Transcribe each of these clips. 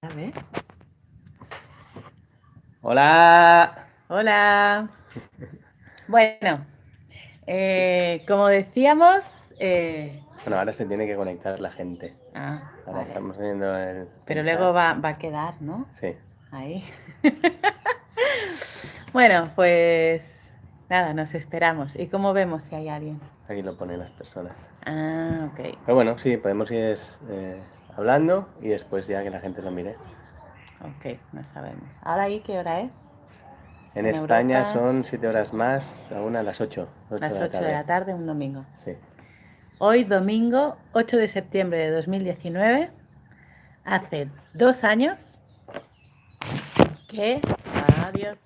A ver. Hola. Hola. Bueno, como decíamos... Bueno, ahora se tiene que conectar la gente. Ahora vale. estamos haciendo Pero el chat. luego va a quedar, ¿no? Sí, Ahí. Bueno, pues nada, nos esperamos. ¿Y cómo vemos si hay alguien? aquí lo ponen las personas. Ok. Pero bueno, sí, podemos ir hablando y después ya que la gente lo mire. Ok, no sabemos. ¿Ahora ahí qué hora es? En En España Europa, son 7 horas más, aún a las 8 las de la 8 de tarde. la tarde, un domingo. Sí. Hoy, domingo 8 de septiembre de 2019, hace 2 años que... Adiós.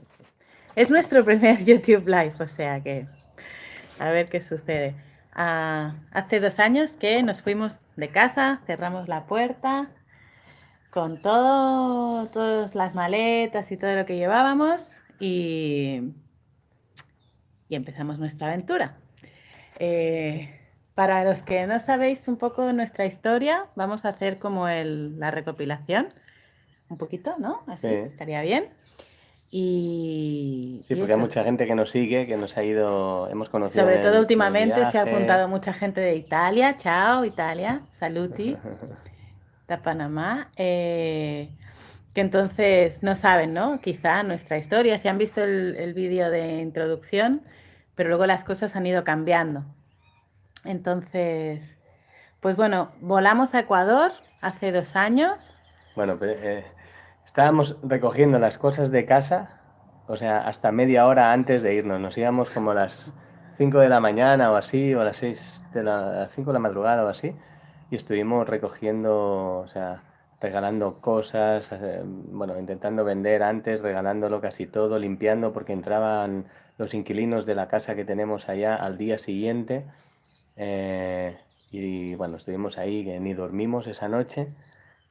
Es nuestro primer YouTube Live, o sea que a ver qué sucede. Hace 2 años que nos fuimos de casa, cerramos la puerta con todo, todas las maletas y todo lo que llevábamos y empezamos nuestra aventura. Para los que no sabéis un poco de nuestra historia, vamos a hacer como la recopilación, un poquito, ¿no? Así, Sí. estaría bien. Sí, Y porque hay eso, mucha gente que nos sigue, que nos ha ido, hemos conocido sobre todo en el últimamente se ha viaje. apuntado mucha gente de Italia. Chao, Italia. Saluti. De Panamá. Que entonces no saben, ¿no? Quizá nuestra historia. Si han visto el vídeo de introducción, pero luego las cosas han ido cambiando. Entonces, pues bueno, volamos a Ecuador hace 2 años. Bueno, estábamos recogiendo las cosas de casa, o sea, hasta media hora antes de irnos. Nos íbamos como a las 5 de la mañana o así, o a las 6 de las 5 de la madrugada o así, y estuvimos recogiendo, o sea, regalando cosas, bueno, intentando vender antes, regalándolo casi todo, limpiando, porque entraban los inquilinos de la casa que tenemos allá al día siguiente. eh, y bueno, estuvimos ahí, que ni dormimos esa noche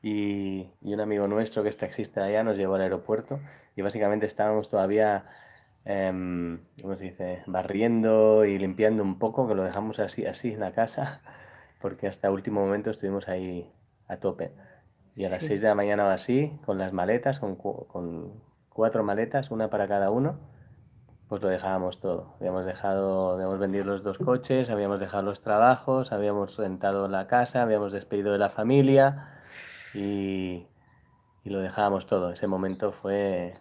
y un amigo nuestro que es taxista allá nos llevó al aeropuerto y básicamente estábamos todavía, ¿cómo se dice?, barriendo y limpiando un poco, que lo dejamos así en la casa, porque hasta último momento estuvimos ahí a tope. Y a las Sí, 6 de la mañana o así, con las maletas, con 4 maletas, una para cada uno, pues lo dejábamos todo. Habíamos vendido los 2 coches, habíamos dejado los trabajos, habíamos rentado la casa, habíamos despedido de la familia y, y lo dejábamos todo. Ese momento fue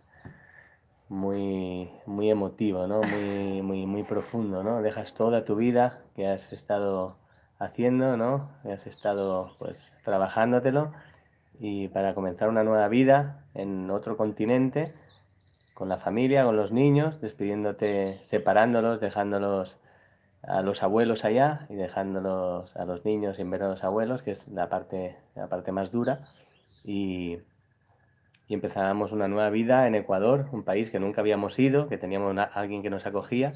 muy, muy emotivo, ¿no? Muy, muy, muy profundo, ¿no? Dejas toda tu vida que has estado haciendo, ¿no? Que has estado, pues, trabajándotelo y para comenzar una nueva vida en otro continente, con la familia, con los niños, despidiéndote, separándolos, dejándolos a los abuelos allá y dejándolos a los niños sin ver a los abuelos, que es la parte más dura. Y, y empezábamos una nueva vida en Ecuador, un país que nunca habíamos ido, que teníamos alguien que nos acogía,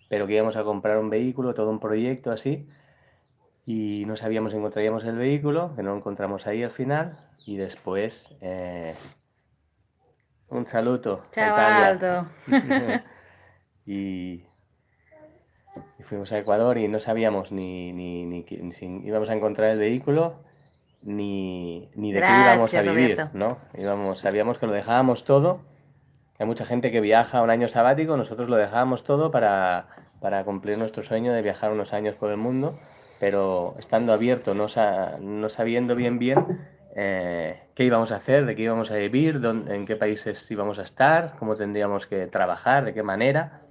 pero que íbamos a comprar un vehículo, todo un proyecto así, y no sabíamos si encontraríamos el vehículo, que no lo encontramos ahí al final, y después un saludo a chao Italia. Aldo. y, y fuimos a Ecuador y no sabíamos ni si íbamos a encontrar el vehículo, ni de qué íbamos a Gracias, vivir, Roberto. ¿no? Sabíamos que lo dejábamos todo. Hay mucha gente que viaja un año sabático, nosotros lo dejábamos todo para cumplir nuestro sueño de viajar unos años por el mundo, pero estando abierto, no sabiendo bien qué íbamos a hacer, de qué íbamos a vivir, en qué países íbamos a estar, cómo tendríamos que trabajar, de qué manera.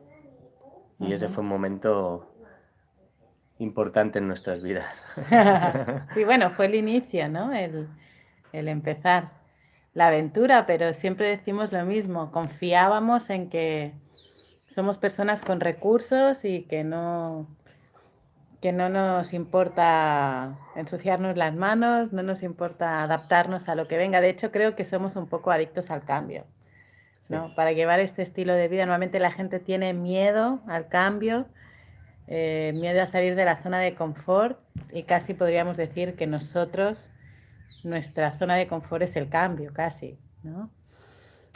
Y ese Ujú. fue un momento importante en nuestras vidas. Sí, bueno, fue el inicio, ¿no? El empezar la aventura, pero siempre decimos lo mismo, confiábamos en que somos personas con recursos y que no nos importa ensuciarnos las manos, no nos importa adaptarnos a lo que venga. De hecho, creo que somos un poco adictos al cambio, Sí, ¿no? Para llevar este estilo de vida, normalmente la gente tiene miedo al cambio, miedo a salir de la zona de confort y casi podríamos decir que nosotros, nuestra zona de confort es el cambio, casi, ¿no?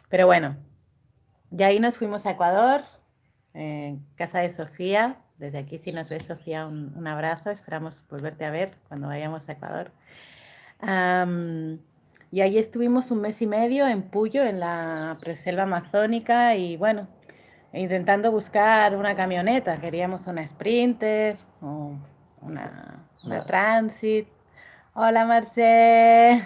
Pero bueno, de ahí nos fuimos a Ecuador, en casa de Sofía. Desde aquí, si nos ves, Sofía, un abrazo. Esperamos volverte a ver cuando vayamos a Ecuador. Am, Y ahí estuvimos un mes y medio en Puyo, en la selva amazónica, y bueno, intentando buscar una camioneta. Queríamos una Sprinter o una Una- Transit. Hola, Marcé.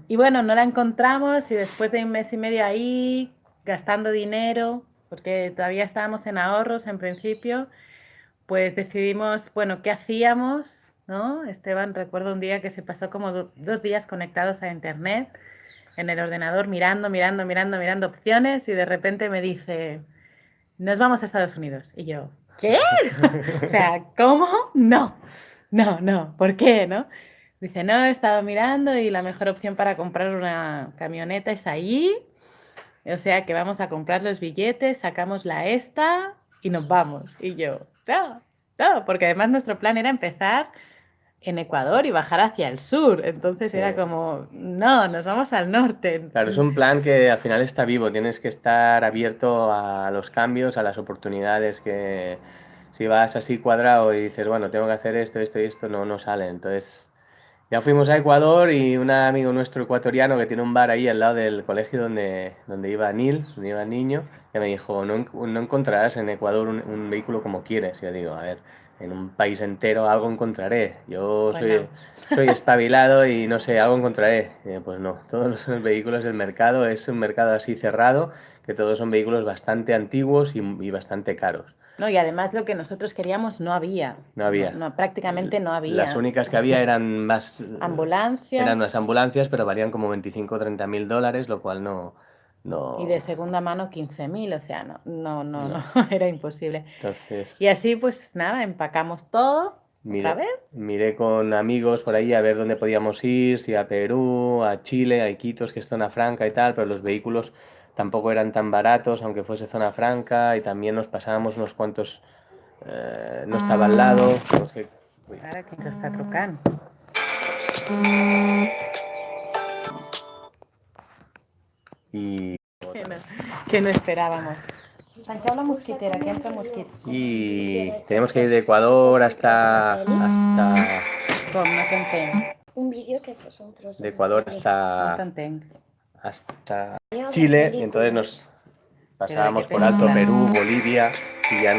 Y bueno, no la encontramos y después de un mes y medio ahí, gastando dinero, porque todavía estábamos en ahorros en principio, pues decidimos, bueno, ¿qué hacíamos? ¿No? Esteban, recuerdo un día que se pasó como 2 días conectados a internet en el ordenador mirando opciones y de repente me dice, nos vamos a Estados Unidos. Y yo, ¿qué? O sea, ¿cómo? No, no, ¿por qué? ¿No? Dice, no, he estado mirando y la mejor opción para comprar una camioneta es ahí. O sea que vamos a comprar los billetes, sacamos la esta y nos vamos. Y yo, no, porque además nuestro plan era empezar en Ecuador y bajar hacia el sur. Entonces Sí. era como, no, nos vamos al norte. Claro, es un plan que al final está vivo, tienes que estar abierto a los cambios, a las oportunidades que si vas así cuadrado y dices, bueno, tengo que hacer esto, esto y esto, no, no sale. Entonces, ya fuimos a Ecuador y un amigo nuestro ecuatoriano que tiene un bar ahí al lado del colegio donde iba Neil, donde iba el niño, que me dijo, no, no encontrarás en Ecuador un vehículo como quieres. Yo digo, a ver, en un país entero algo encontraré. Yo Pues no. soy espabilado y no sé, algo encontraré. Pues no, todos los vehículos del mercado es un mercado así cerrado, que todos son vehículos bastante antiguos y bastante caros. No, y además lo que nosotros queríamos no había. No No, había. no, prácticamente no Las había. únicas que había eran Ambulancias unas ambulancias, pero valían como 25 o 30 mil dólares, lo cual no, y de no, segunda mano 15.000, o sea, no, no. era imposible. Entonces, Y así pues nada, empacamos todo otra miré, vez. miré con amigos por ahí a ver dónde podíamos ir, si a Perú, a Chile, a Iquitos, que es zona franca y tal, pero los vehículos tampoco eran tan baratos, aunque fuese zona franca, y también nos pasábamos unos cuantos, no estaba al lado. Uy. Ara que ens està trucant. Y Que no, que no esperábamos. Tanqueu la mosquitera, que entra mosquit. Y tenemos que ir de Ecuador hasta Com? No t'entenc. Un vídeo que fos un trozo de Ecuador No hasta t'entenc. Chile, y entonces nos Pero de qué pasábamos por Alto película? Perú, Bolivia, y ya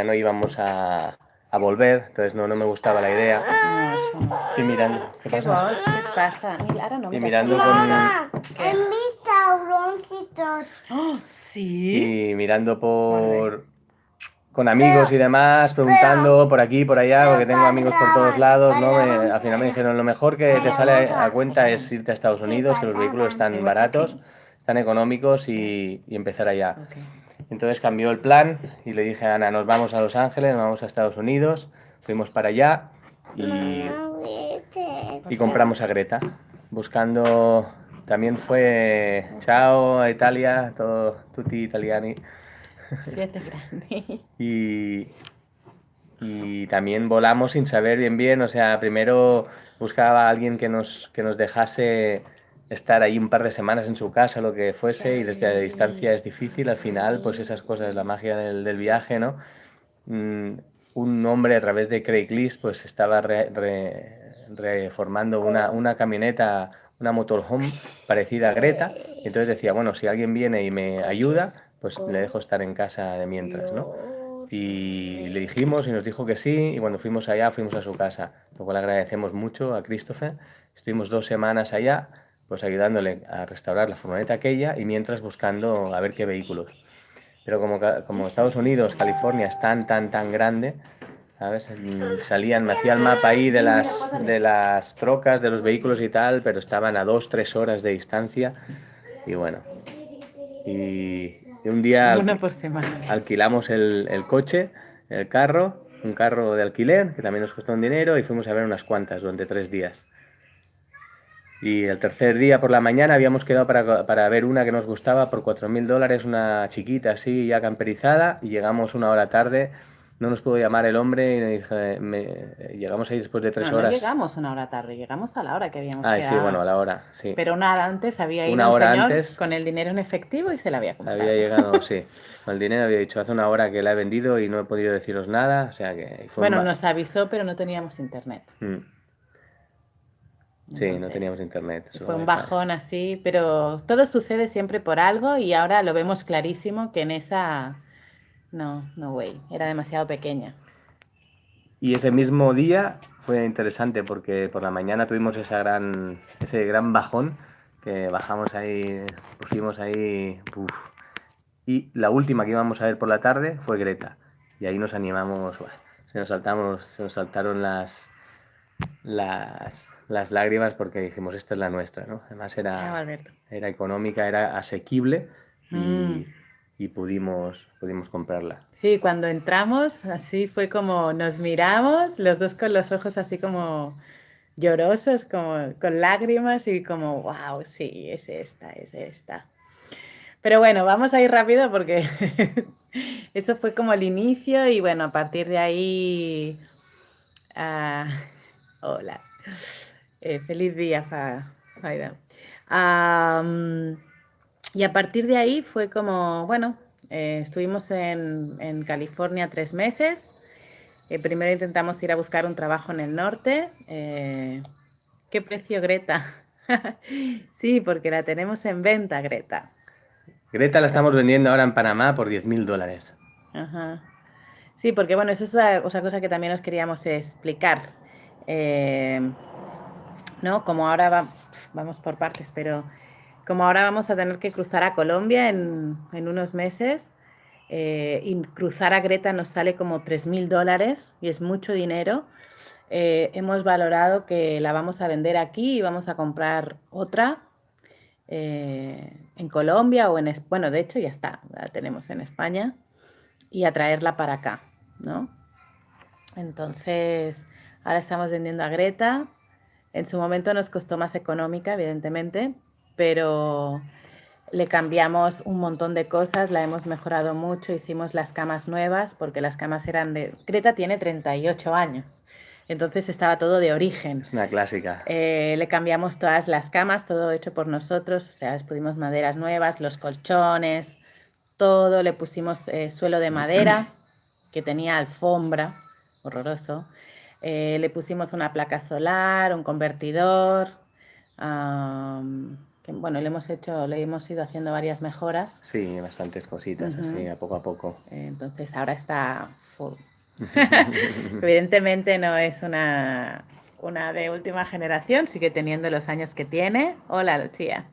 no íbamos a volver, entonces no me gustava la idea. No, això no. Y mirando, ¿qué Què pasa? vols? Què et passa? Mira, ara no, Y mira. mirando Què? Hem vist taurons i tot. Oh, sí? y mirando Molt con amigos y demás, preguntando por aquí, por allá, porque tengo amigos por todos lados, ¿no? Al final me dijeron, lo mejor que te sale a cuenta es irte a Estados Unidos, que los vehículos están baratos, están económicos y empezar allá. Ok. Entonces cambió el plan y le dije a Ana, nos vamos a Los Ángeles, nos vamos a Estados Unidos, fuimos para allá y compramos a Greta, buscando, también fue ciao a Italia, todo tutti italiani. Siete grande. Y también volamos sin saber bien, o sea, primero buscaba a alguien que nos dejase estar ahí un par de semanas en su casa, lo que fuese, y desde la distancia es difícil, al final, pues esas cosas, la magia del viaje, ¿no? Un hombre a través de Craigslist, pues estaba reformando una camioneta, una motorhome parecida a Greta, y entonces decía, bueno, si alguien viene y me ayuda, pues le dejo estar en casa de mientras, ¿no? Y le dijimos y nos dijo que sí, y cuando fuimos allá fuimos a su casa, lo cual agradecemos mucho a Christopher. Estuvimos 2 semanas allá, pues ayudándole a restaurar la furgoneta aquella y mientras buscando a ver qué vehículos. Pero como Estados Unidos, California es tan grande, ¿sabes? Me hacía el mapa ahí de las trocas, de los vehículos y tal, pero estaban a 2, 3 horas de distancia y bueno. Y un día Una por semana. alquilamos el coche, el carro, un carro de alquiler, que también nos costó un dinero, y fuimos a ver unas cuantas durante 3 días. Y el tercer día por la mañana habíamos quedado para ver una que nos gustaba por $4.000, una chiquita así, ya camperizada, y llegamos una hora tarde no nos pudo llamar el hombre y llegamos ahí después de 3 No horas. llegamos una hora tarde, llegamos a la hora que habíamos Ah, sí, quedado. bueno, a la hora, sí. Pero una hora antes había ido Una un hora señor antes con el dinero en efectivo y se lo había comprado. había llegado, sí, con el dinero, había dicho, hace una hora que la he vendido y no he podido deciros nada, o sea que fue Bueno, nos avisó, pero no teníamos internet. Sí, no Entonces, teníamos internet. fue solo un wifi. bajón así, pero todo sucede siempre por algo y ahora lo vemos clarísimo que en esa, no, no way, era demasiado pequeña. Y ese mismo día fue interesante porque por la mañana tuvimos ese gran bajón que bajamos ahí, pusimos ahí, uf. Y la última que íbamos a ver por la tarde fue Greta. Y ahí nos animamos, buah, se nos saltaron las lágrimas porque dijimos, esta es la nuestra, ¿no? Además Chao, Alberto. era económica, era asequible Mm. y pudimos comprarla. Sí, cuando entramos, así fue como nos miramos, los dos con los ojos así como llorosos, como con lágrimas y como, wow, sí, es esta, es esta. Pero bueno, vamos a ir rápido porque eso fue como el inicio y bueno, a partir de ahí, ah, hola, feliz día, Faida. Y a partir de ahí fue como, bueno, estuvimos en California 3 meses. Primero intentamos ir a buscar un trabajo en el norte. ¿Qué precio, Greta? Sí, porque la tenemos en venta, Greta. Greta la estamos vendiendo ahora en Panamá por $10.000. Ajá. Sí, porque bueno, eso es otra cosa que también os queríamos explicar. ¿No? Como ahora vamos por partes, pero como ahora vamos a tener que cruzar a Colombia en unos meses, y cruzar a Greta nos sale como $3.000 y es mucho dinero. Hemos valorado que la vamos a vender aquí y vamos a comprar otra en Colombia o bueno, de hecho ya está, la tenemos en España y a traerla para acá, ¿no? Entonces, ahora estamos vendiendo a Greta. En su momento nos costó más económica, evidentemente, pero le cambiamos un montón de cosas, la hemos mejorado mucho, hicimos las camas nuevas, porque las camas eran de... Greta tiene 38 años, entonces estaba todo de origen. Es una clásica. Le cambiamos todas las camas, todo hecho por nosotros, o sea, les pusimos maderas nuevas, los colchones, todo, le pusimos suelo de madera, que tenía alfombra, horroroso. Le pusimos una placa solar, un convertidor, que, bueno, le hemos ido haciendo varias mejoras. Sí, bastantes cositas, así, a poco. Entonces ahora está full. Evidentemente no es una de última generación, sigue teniendo los años que tiene. Hola, Lucía.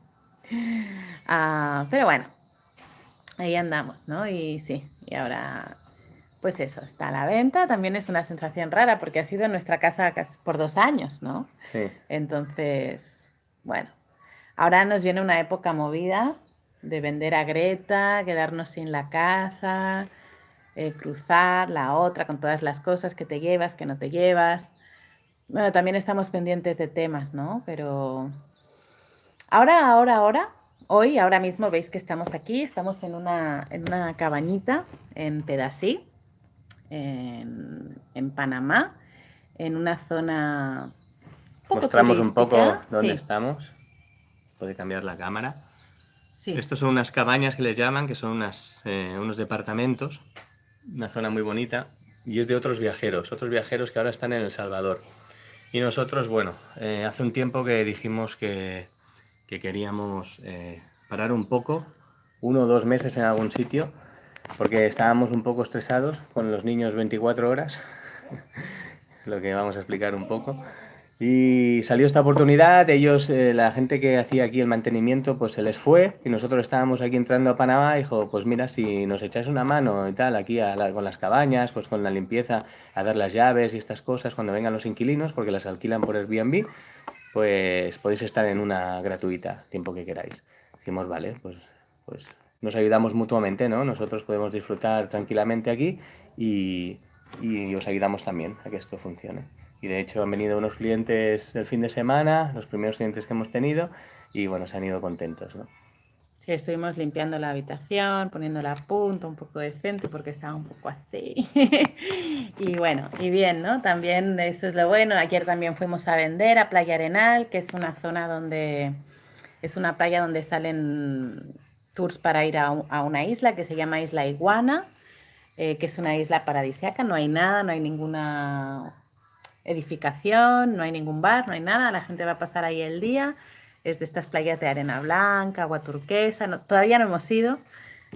Pero bueno, ahí andamos, ¿no? Y sí, y ahora, pues eso, está a la venta. También es una sensación rara porque ha sido en nuestra casa casi por 2 años, ¿no? Sí. Entonces, bueno, ahora nos viene una época movida de vender a Greta, quedarnos sin la casa, cruzar la otra con todas las cosas que te llevas, que no te llevas. Bueno, también estamos pendientes de temas, ¿no? Pero hoy, ahora mismo veis que estamos aquí, estamos en una cabañita en Pedací, en Panamá, en una zona poco Mostramos un poco turística. dónde Sí, estamos. Puede cambiar la cámara. sí. Estos son unas cabañas que les llaman, que son unos departamentos, una zona muy bonita, y es de otros viajeros que ahora están en El Salvador. Y nosotros, bueno, hace un tiempo que dijimos que queríamos parar un poco, 1 o 2 meses en algún sitio, porque estábamos un poco estresados con los niños 24 horas, es lo que vamos a explicar un poco. Y salió esta oportunidad, ellos, la gente que hacía aquí el mantenimiento, pues se les fue y nosotros estábamos aquí entrando a Panamá y dijo, pues mira, si nos echáis una mano y tal, aquí con las cabañas, pues con la limpieza, a dar las llaves y estas cosas cuando vengan los inquilinos, porque las alquilan por Airbnb, pues podéis estar en una gratuita, tiempo que queráis. Dijimos, vale, pues nos ayudamos mutuamente, ¿no? Nosotros podemos disfrutar tranquilamente aquí y os ayudamos también a que esto funcione. Y de hecho han venido unos clientes el fin de semana, los primeros clientes que hemos tenido, y bueno, se han ido contentos, ¿no? Sí, estuvimos limpiando la habitación, poniéndola a punto, un poco decente, porque estaba un poco así. Y bueno, y bien, ¿no? También eso es lo bueno. Ayer también fuimos a vender a Playa Arenal, que es una zona donde es una playa donde salen tours para ir a una isla que se llama Isla Iguana, que es una isla paradisíaca. No hay nada, no hay ninguna edificación, no hay ningún bar, no hay nada. La gente va a pasar ahí el día. Es de estas playas de arena blanca, agua turquesa. No, todavía no hemos ido.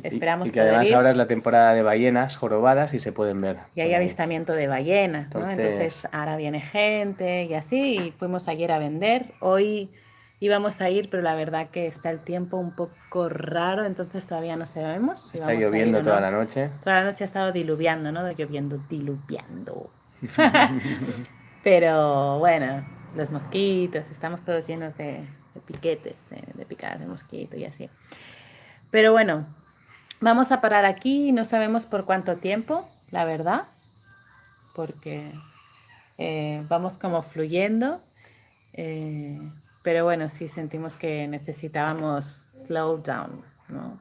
Esperamos Y que poder además ahora ir. es la temporada de ballenas jorobadas y se pueden ver Y por hay ahí. avistamiento de ballenas, ¿no? Entonces, Entonces ahora viene gente y así. Y fuimos ayer a vender. Hoy íbamos a ir, pero la verdad que está el tiempo un poco raro, entonces todavía no sabemos si está vamos a ir o lloviendo toda no. la noche. Toda la noche ha estado diluviando, ¿no? Lloviendo, diluviando. Pero bueno, los mosquitos, estamos todos llenos de piquetes, de picadas de mosquito y así. Pero bueno, vamos a parar aquí, no sabemos por cuánto tiempo, la verdad, porque vamos como fluyendo, eh, pero bueno, sí sentimos que necesitábamos slow down, ¿no?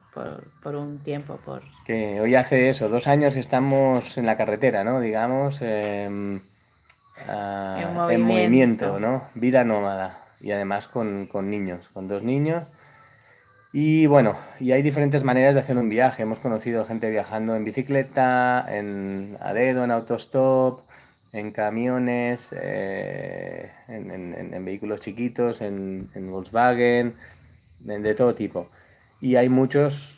Por un tiempo, por... Que hoy hace eso, 2 años estamos en la carretera, ¿no? Digamos, En en movimiento, movimiento. ¿no? Vida nómada. Y además con niños, con 2 niños. Y bueno, y hay diferentes maneras de hacer un viaje. Hemos conocido gente viajando en bicicleta, a dedo, en autostop, en camiones, en vehículos chiquitos, en Volkswagen, de todo tipo. Y hay muchos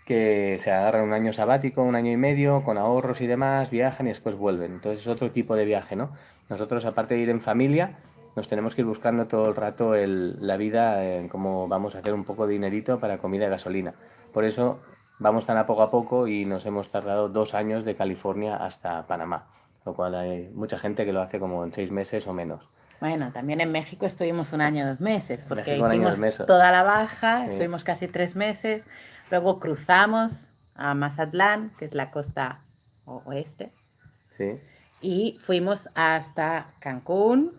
que se agarran un año sabático, 1 año y medio, con ahorros y demás, viajan y después vuelven. Entonces es otro tipo de viaje, ¿no? Nosotros, aparte de ir en familia, nos tenemos que ir buscando todo el rato la vida en cómo vamos a hacer un poco de dinerito para comida y gasolina. Por eso vamos tan a poco y nos hemos tardado 2 años de California hasta Panamá, lo cual hay mucha gente que lo hace como en 6 meses o menos. Bueno, también en México estuvimos 1 año, 2 meses, En porque México 1 año, 2 hicimos meses. toda la baja, Sí, estuvimos casi 3 meses, luego cruzamos a Mazatlán, que es la costa oeste, sí. y fuimos hasta Cancún,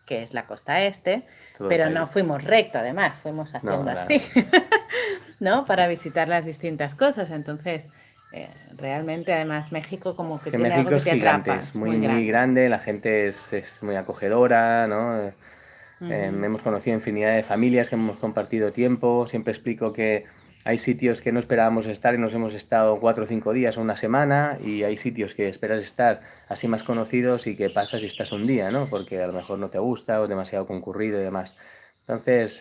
que es la costa este, Todo el pero país. no fuimos recto, además, fuimos No, haciendo claro. así, ¿no? Para visitar las distintas cosas. Entonces, realmente, además, México como Es que que tiene algo México que es te gigante, atrapa, es es muy, muy muy grande. grande, la gente es muy acogedora, ¿no? Ujú. Hemos conocido infinidad de familias que hemos compartido tiempo. Siempre explico que hay sitios que no esperábamos estar y nos hemos estado 4 o 5 días o una semana, y hay sitios que esperas estar así más conocidos y que pasas y estás un día, ¿no? Porque a lo mejor no te gusta o es demasiado concurrido y demás. Entonces,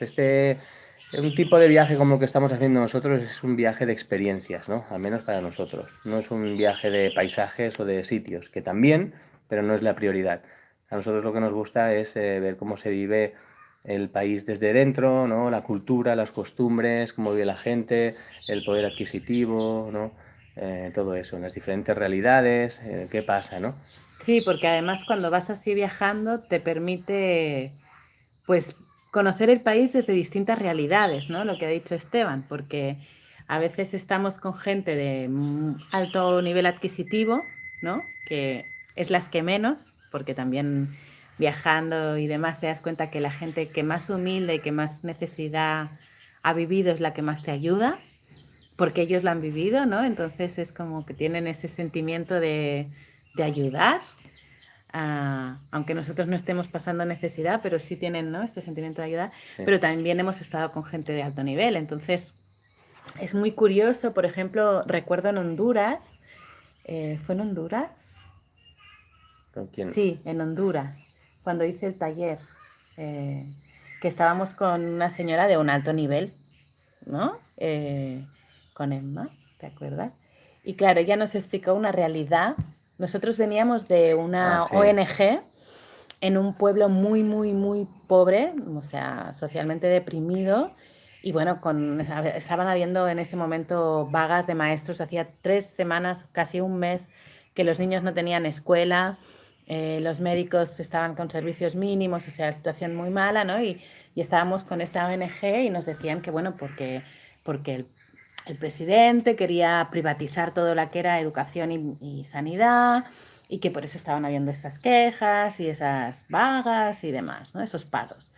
un tipo de viaje como el que estamos haciendo nosotros es un viaje de experiencias, ¿no? Al menos para nosotros. No es un viaje de paisajes o de sitios, que también, pero no es la prioridad. A nosotros lo que nos gusta es ver cómo se vive el país desde dentro, ¿no? La cultura, las costumbres, cómo vive la gente, el poder adquisitivo, ¿no? Todo eso, las diferentes realidades, qué pasa, ¿no? Sí, porque además cuando vas así viajando te permite, pues, conocer el país desde distintas realidades, ¿no? Lo que ha dicho Esteban, porque a veces estamos con gente de alto nivel adquisitivo, ¿no? Que es las que menos, porque también viajando y demás te das cuenta que la gente que más humilde y que más necesidad ha vivido es la que más te ayuda, porque ellos la han vivido, ¿no? Entonces es como que tienen ese sentimiento de ayudar, aunque nosotros no estemos pasando necesidad, pero sí tienen, ¿no? Este sentimiento de ayuda, Sí. pero también hemos estado con gente de alto nivel, entonces es muy curioso. Por ejemplo, recuerdo en Honduras, ¿fue en Honduras? ¿Con quién? Sí, en Honduras, cuando hice el taller, eh, que estábamos con una señora de un alto nivel, ¿no? Con Emma, ¿te acuerdas? Y claro, ella nos explicó una realidad. Nosotros veníamos de Ah, una sí. ONG en un pueblo muy, muy, muy pobre, o sea, socialmente deprimido. Y bueno, estaban habiendo en ese momento vagas de maestros. Hacía 3 semanas, casi un mes, que los niños no tenían escuela, los médicos estaban con servicios mínimos, o sea, situación muy mala, ¿no? Y estábamos con esta ONG y nos decían que, bueno, porque el presidente quería privatizar todo lo que era educación y sanidad, y que por eso estaban habiendo esas quejas y esas vagas y demás, ¿no? Esos paros.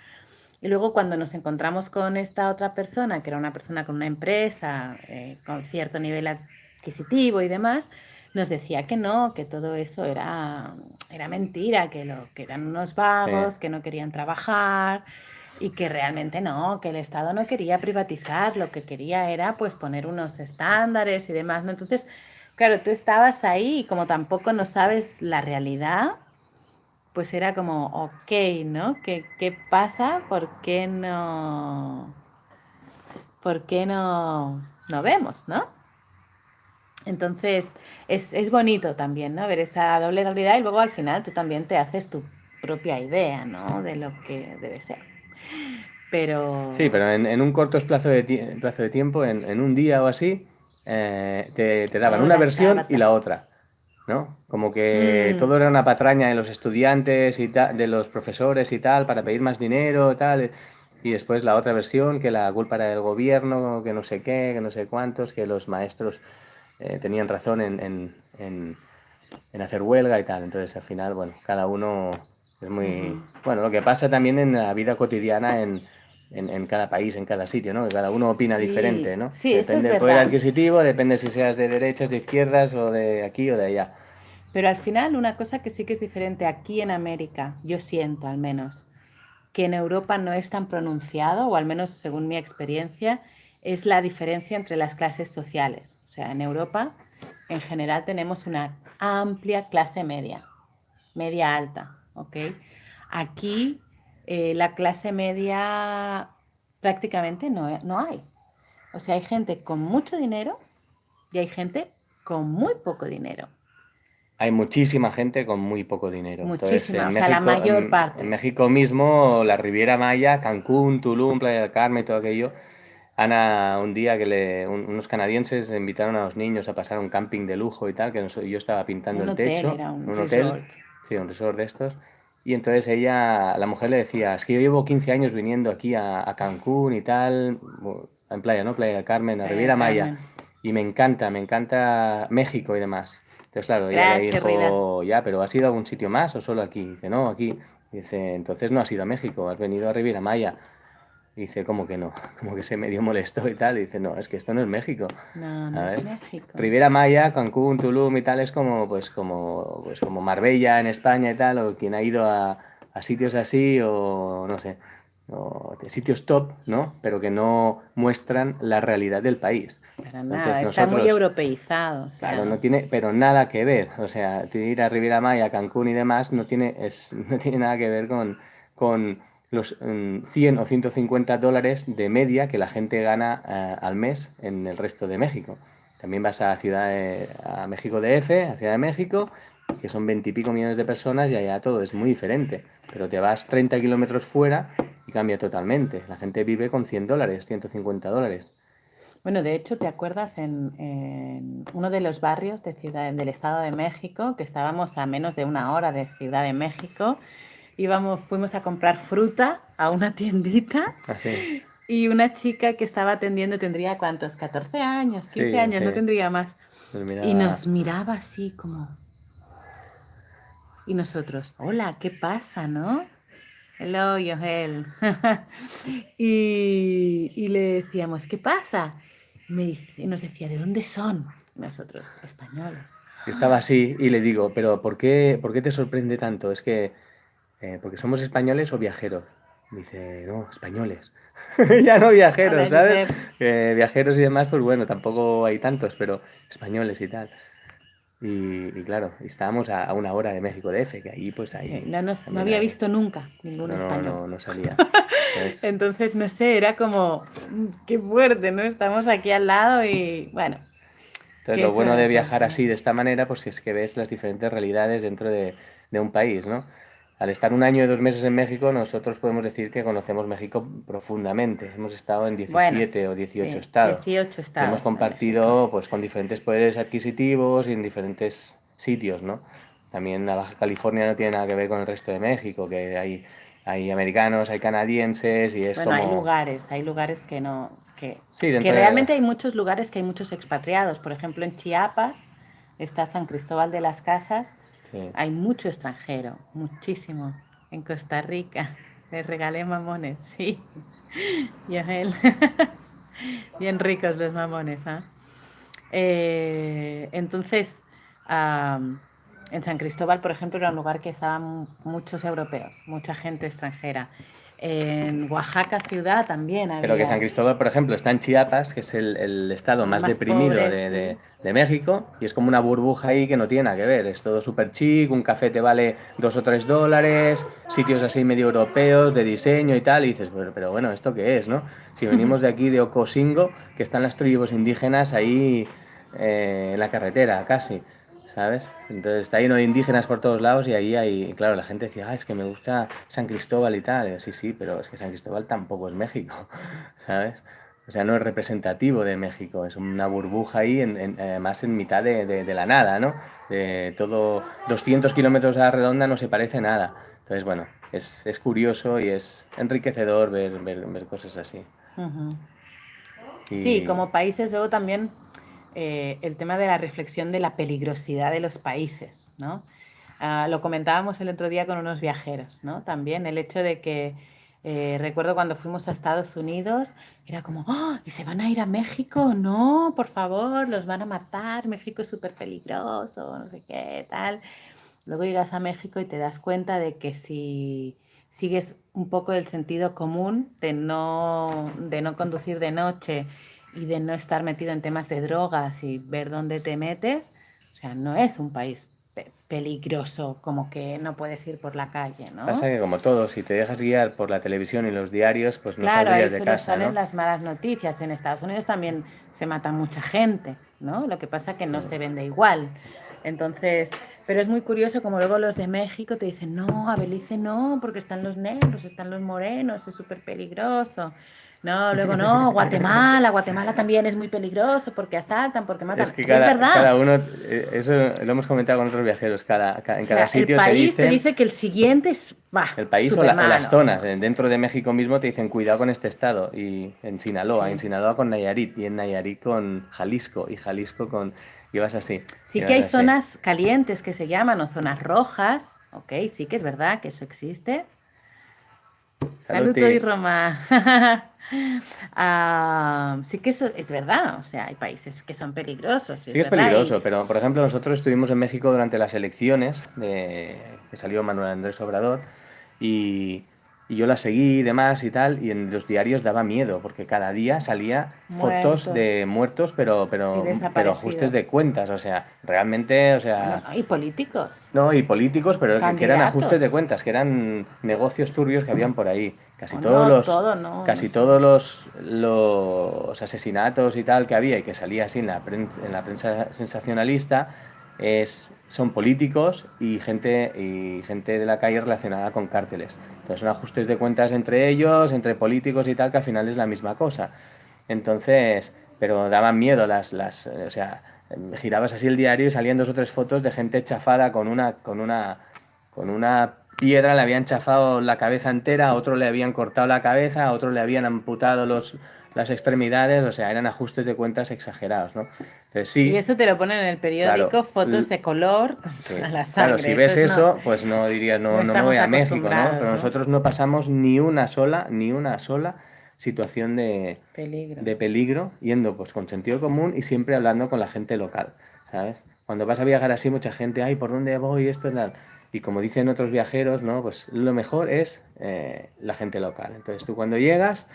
Y luego cuando nos encontramos con esta otra persona, que era una persona con una empresa, con cierto nivel adquisitivo y demás, nos decía que no, que todo eso era mentira, que eran unos Sí, vagos, que no querían trabajar y que realmente no, que el Estado no quería privatizar, lo que quería era pues poner unos estándares y demás, ¿no? Entonces, claro, tú estabas ahí y como tampoco no sabes la realidad, pues era como, ok, ¿no? ¿Qué pasa? ¿Por qué no vemos, ¿no? Entonces, es bonito también, ¿no? Ver esa doble realidad y luego al final tú también te haces tu propia idea, ¿no? De lo que debe ser. sí, Pero pero en un corto plazo de tiempo, en un día o así, te daban una versión y la otra, ¿no? Como que Mm, todo era una patraña de los estudiantes y de los profesores y tal, para pedir más dinero, tal, y después la otra versión, que la culpa era del gobierno, que no sé qué, que no sé cuántos, que los maestros tenían razón en hacer huelga y tal. Entonces, al final, bueno, cada uno es muy... ujú. Bueno, lo que pasa también en la vida cotidiana en cada país, en cada sitio, ¿no? Que cada uno opina Sí, diferente, ¿no? sí, eso es Depende del poder verdad. adquisitivo, depende si seas de derechas, de izquierdas o de aquí o de allá. Pero al final una cosa que sí que es diferente aquí en América, yo siento al menos, que en Europa no es tan pronunciado, o al menos según mi experiencia, es la diferencia entre las clases sociales. O sea, en Europa en general tenemos una amplia clase media, media alta, ¿ok? Aquí la clase media prácticamente no hay. O sea, hay gente con mucho dinero y hay gente con muy poco dinero. Hay muchísima gente con muy poco dinero. Entonces, Muchísima, o sea, la mayor En parte. México mismo, la Riviera Maya, Cancún, Tulum, Playa del Carmen, todo aquello. Ana, un día unos canadienses invitaron a los niños a pasar un camping de lujo y tal, que yo estaba pintando Un el hotel, techo, era un un hotel, resort. sí, un resort de estos. Y entonces la mujer le decía, es que yo llevo 15 años viniendo aquí a Cancún y tal, en playa, ¿no? Playa del Carmen, a Playa del Riviera Maya, Carmen. y me encanta México y demás. Entonces, claro, ella le Gracias, Rida. dijo, ya, pero ¿has ido a algún sitio más o solo aquí? Dice, no, aquí. Dice, entonces no has ido a México, has venido a Riviera Maya. Y dice, ¿cómo que no? Como que se medio molestó y tal. Y dice, no, es que esto no es México. No, no es ¿Sabes? México. Riviera Maya, Cancún, Tulum y tal es pues como Marbella en España y tal, o quien ha ido a sitios así, o no sé, o de sitios top, ¿no? Pero que no muestran la realidad del país. Para nada, Entonces está muy nosotros, europeizado, o claro, sea, no tiene, pero nada que ver. O sea, ir a Riviera Maya, Cancún y demás no tiene nada que ver con los 100 o $150 de media que la gente gana al mes en el resto de México. También vas a México DF, a Ciudad de México, que son 20 y pico millones de personas y allá todo es muy diferente. Pero te vas 30 kilómetros fuera y cambia totalmente. La gente vive con $100, $150. bueno, de hecho, ¿te acuerdas en uno de los barrios del Estado de México, que estábamos a menos de una hora de Ciudad de México? Fuimos a comprar fruta a una tiendita Así. y una chica que estaba atendiendo tendría ¿cuántos? 14 años, 15 Sí, años, sí. no tendría más. Pues Y mira, nos miraba así como, y nosotros, hola, ¿qué pasa, no? Hello, Yohel. Y le decíamos, ¿qué pasa? Y nos decía, ¿de dónde son? Nosotros, españoles. estaba así y le digo, pero por qué te sorprende tanto? Es que, ¿porque somos españoles o viajeros? Dice, no, españoles. Ya no Hola, viajeros, ¿sabes? Josep. Viajeros y demás, pues bueno, tampoco hay tantos, pero españoles y tal. Y claro, y estábamos a una hora de México DF, que ahí pues ahí No también había hay... visto nunca ningún español. No salía. Entonces, Entonces, no sé, era como, qué fuerte, ¿no? Estamos aquí al lado y bueno, entonces, que lo eso bueno de es al viajar final. así, de esta manera, pues es que ves las diferentes realidades dentro de un país, ¿no? Al estar un año y 2 meses en México, nosotros podemos decir que conocemos México profundamente. Hemos estado en Bueno, 17 o 18 sí, estados 18 y hemos estados en México. compartido pues con diferentes poderes adquisitivos y en diferentes sitios, ¿no? También la Baja California no tiene nada que ver con el resto de México, que hay americanos, hay canadienses y es Bueno, como... hay lugares que no, Sí, que dentro de... realmente hay muchos lugares que hay muchos expatriados. Por ejemplo, en Chiapas está San Cristóbal de las Casas, Sí. hay mucho extranjero, muchísimo. En Costa Rica. Les regalé mamones, sí. Y a él. Bien ricos los mamones, ¿ah? Entonces, am, en San Cristóbal, por ejemplo, era un lugar que estaban muchos europeos, mucha gente extranjera. En Oaxaca ciudad también Pero que San había Cristóbal, por ejemplo, está en Chiapas, que es el estado el más más deprimido pobre, sí. de México, y es como una burbuja ahí que no tiene nada que ver. Es todo súper chic, un café te vale $2 o $3, sitios así medio europeos, de diseño y tal, y dices, pero bueno, ¿esto qué es, no? Si venimos de aquí, de Ocosingo, que están las tribus indígenas ahí en la carretera, casi. ¿Sabes? Entonces está lleno de indígenas por todos lados y ahí hay, claro, la gente decía, es que me gusta San Cristóbal y tal. Y yo, sí, sí, pero es que San Cristóbal tampoco es México, ¿sabes? O sea, no es representativo de México, es una burbuja ahí, además en mitad de la nada, ¿no? De todo 200 kilómetros a la redonda no se parece nada. Entonces, bueno, es curioso y es enriquecedor ver cosas así. Ujú. Sí, Y como países, luego también el tema de la reflexión de la peligrosidad de los países, ¿no? Lo comentábamos el otro día con unos viajeros, ¿no? También el hecho de que recuerdo cuando fuimos a Estados Unidos, era como, ¡oh! ¿Y se van a ir a México? No, por favor, los van a matar, México es súper peligroso, no sé qué, tal. Luego llegas a México y te das cuenta de que si sigues un poco el sentido común de no conducir de noche y de no estar metido en temas de drogas y ver dónde te metes, o sea, no es un país peligroso como que no puedes ir por la calle, pasa ¿no? que como todo, si te dejas guiar por la televisión y los diarios, pues no Claro, ahí saldrías de solo casa, salen ¿no? las malas noticias. En Estados Unidos también se mata mucha gente, ¿no? Lo que pasa es que Sí. no se vende igual. Entonces, pero es muy curioso como luego los de México te dicen, no, a Belice no, porque están los negros, están los morenos, es súper peligroso. No, luego no, Guatemala, Guatemala también es muy peligroso porque asaltan, porque Es matan. que Porque es verdad. cada uno, eso lo hemos comentado con otros viajeros, O en sea, cada el sitio te país te dicen, dice que el siguiente es, va, el país súper o las malo. zonas, dentro de México mismo te dicen cuidado con este estado, y en Sí. Sinaloa con Nayarit, y en Nayarit con Jalisco, y Jalisco con, y Sí que vas hay así. zonas calientes que se llaman o zonas rojas, ok, sí que es verdad que eso existe. Saludo y Saluti. Roma. Sí que eso es verdad, o sea, hay países que son peligrosos, sí Sí es que es verdad. peligroso, pero por ejemplo nosotros estuvimos en México durante las elecciones que salió Manuel Andrés Obrador y, y yo la seguí y demás y tal, y en los diarios daba miedo porque cada día salía fotos Muertos de muertos, y pero ajustes desaparecidos. de cuentas, o sea, realmente, o Bueno, sea, no, y políticos, no, y políticos, pero que eran ajustes de candidatos, cuentas, que eran negocios turbios que habían por ahí. o no, todo, no, no Casi sé. todos los asesinatos y tal que había y que salía así en la prensa sensacionalista son políticos y gente de la calle relacionada con cárteles. Entonces son ajustes de cuentas entre ellos, entre políticos y tal, que al final es la misma cosa. Entonces, pero daban miedo o sea, girabas así el diario y salían 2 o 3 fotos de gente chafada con una piedra, le habían chafado la cabeza entera, a otro le habían cortado la cabeza, a otro le habían amputado las extremidades, o sea, eran ajustes de cuentas exagerados, ¿no? Entonces Y sí, eso te lo ponen en el claro, periódico, fotos de color con sí, toda la claro, si sangre. Eso ves es no, eso, pues no dirías, no no me voy estamos a México, ¿no? acostumbrados, Pero ¿no? nosotros no pasamos ni una sola situación Peligro. de peligro yendo pues con sentido común y siempre hablando con la gente local, ¿sabes? Cuando vas a viajar así, mucha gente, ay, ¿por dónde voy? Esto, tal. Y como dicen otros viajeros, ¿no? Pues lo mejor es la gente local. Entonces tú cuando llegas,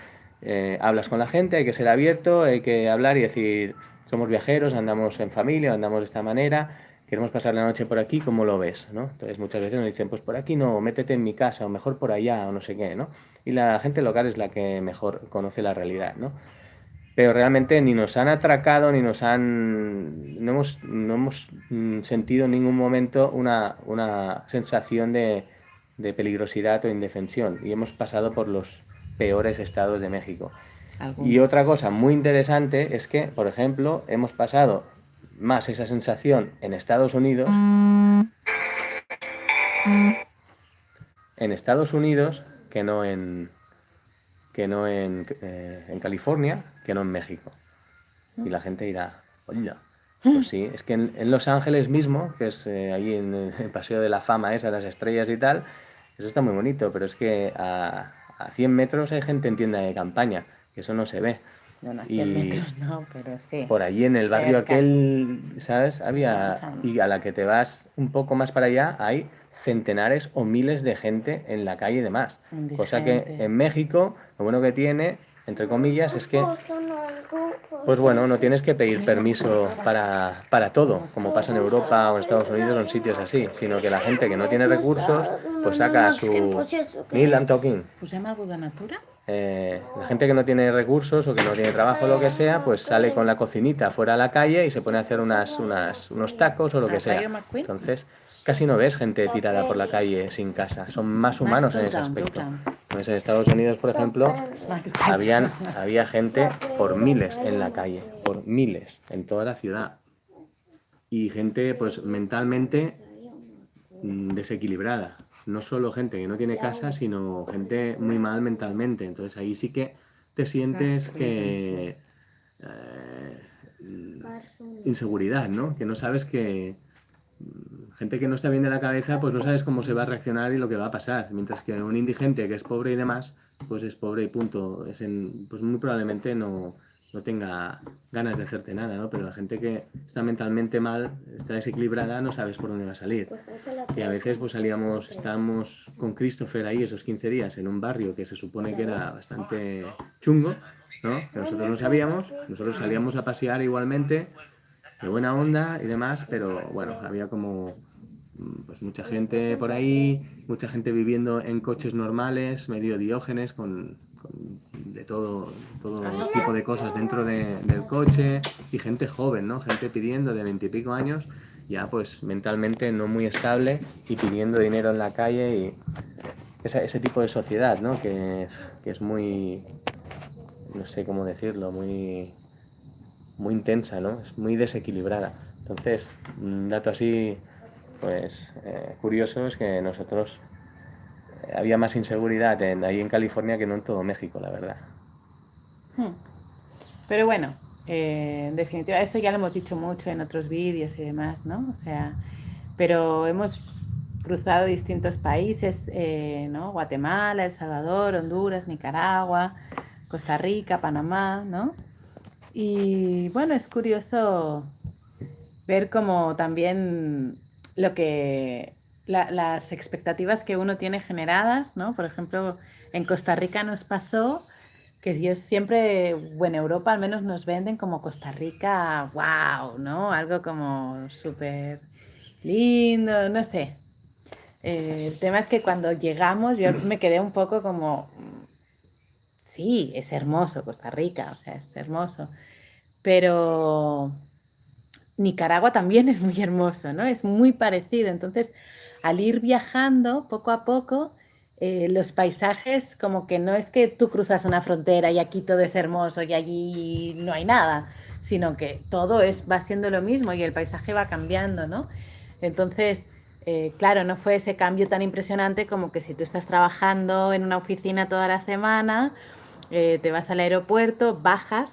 hablas con la gente, hay que ser abierto, hay que hablar y decir, somos viajeros, andamos en familia, andamos de esta manera, queremos pasar la noche por aquí, ¿cómo lo ves? ¿No? Entonces muchas veces nos dicen, pues por aquí no, métete en mi casa, o mejor por allá, o no sé qué, ¿no? Y la gente local es la que mejor conoce la realidad, ¿no? Pero realmente ni nos han atracado, ni nos han... no hemos sentido en ningún momento una sensación de peligrosidad o indefensión. Y hemos pasado por los peores estados de México. Y Algunos. otra cosa muy interesante es que, por ejemplo, hemos pasado más esa sensación en Estados Unidos que no en California, que no en México. Y la gente dirá, oye, pues sí, es que en Los Ángeles mismo, que es ahí en el Paseo de la Fama esa, las estrellas y tal, eso está muy bonito, pero es que a 100 metros hay gente en tienda de campaña, que eso no se ve. Bueno, a 100 Y metros no, pero sí. por allí en el barrio Cerca. aquel, ¿sabes? Manchán. Y a la que te vas un poco más para allá, hay centenares o miles de gente en la calle y demás. Cosa que Indigente. en México, lo bueno que tiene, entre comillas, es que, pues bueno, no tienes que pedir permiso para todo, como pasa en Europa o en Estados Unidos o en sitios así, sino que la gente que no tiene recursos, pues saca su... Neil, I'm talking. Posem algú de natura? La gente que no tiene recursos o que no tiene trabajo o lo que sea, pues sale con la cocinita fuera a la calle y se pone a hacer unos tacos o lo que sea. Rayo McQueen? Entonces, casi no ves gente tirada por la calle sin casa. Son más humanos en ese aspecto. Entonces, en Estados Unidos, por ejemplo, había gente por miles en la calle, por miles, en toda la ciudad. Y gente, pues, mentalmente desequilibrada. No solo gente que no tiene casa, sino gente muy mal mentalmente. Entonces ahí sí que te sientes que... inseguridad, ¿no? Que no sabes que... Gente que no está bien de la cabeza, pues no sabes cómo se va a reaccionar y lo que va a pasar. Mientras que un indigente que es pobre y demás, pues es pobre y punto. Pues muy probablemente no tenga ganas de hacerte nada, ¿no? Pero la gente que está mentalmente mal, está desequilibrada, no sabes por dónde va a salir. Y a veces pues estábamos con Christopher ahí esos 15 días en un barrio que se supone que era bastante chungo, ¿no? Que nosotros no sabíamos, nosotros salíamos a pasear igualmente, de buena onda y demás, pero bueno, había como pues mucha gente por ahí, mucha gente viviendo en coches normales, medio diógenes, con de todo tipo de cosas dentro del coche, y gente joven, ¿no? Gente pidiendo de 20 y pico años, ya pues mentalmente no muy estable y pidiendo dinero en la calle, y ese tipo de sociedad, ¿no? Que es muy, no sé cómo decirlo, muy intensa, ¿no? Es muy desequilibrada. Entonces, un dato así, pues curioso, es que nosotros había más inseguridad ahí en California que no en todo México, la verdad. Pero bueno, en definitiva, esto ya lo hemos dicho mucho en otros vídeos y demás, ¿no? O sea, pero hemos cruzado distintos países, ¿no? Guatemala, El Salvador, Honduras, Nicaragua, Costa Rica, Panamá, ¿no? Y bueno, es curioso ver como también las expectativas que uno tiene generadas, ¿no? Por ejemplo, en Costa Rica nos pasó que yo siempre, bueno, Europa al menos nos venden como Costa Rica, wow, ¿no? Algo como súper lindo, no sé. El tema es que cuando llegamos yo me quedé un poco como, sí, es hermoso Costa Rica, o sea, es hermoso, pero Nicaragua también es muy hermoso, ¿no? Es muy parecido. Entonces, al ir viajando poco a poco, los paisajes como que no es que tú cruzas una frontera y aquí todo es hermoso y allí no hay nada, sino que va siendo lo mismo y el paisaje va cambiando, ¿no? Entonces, claro, no fue ese cambio tan impresionante como que si tú estás trabajando en una oficina toda la semana, te vas al aeropuerto, bajas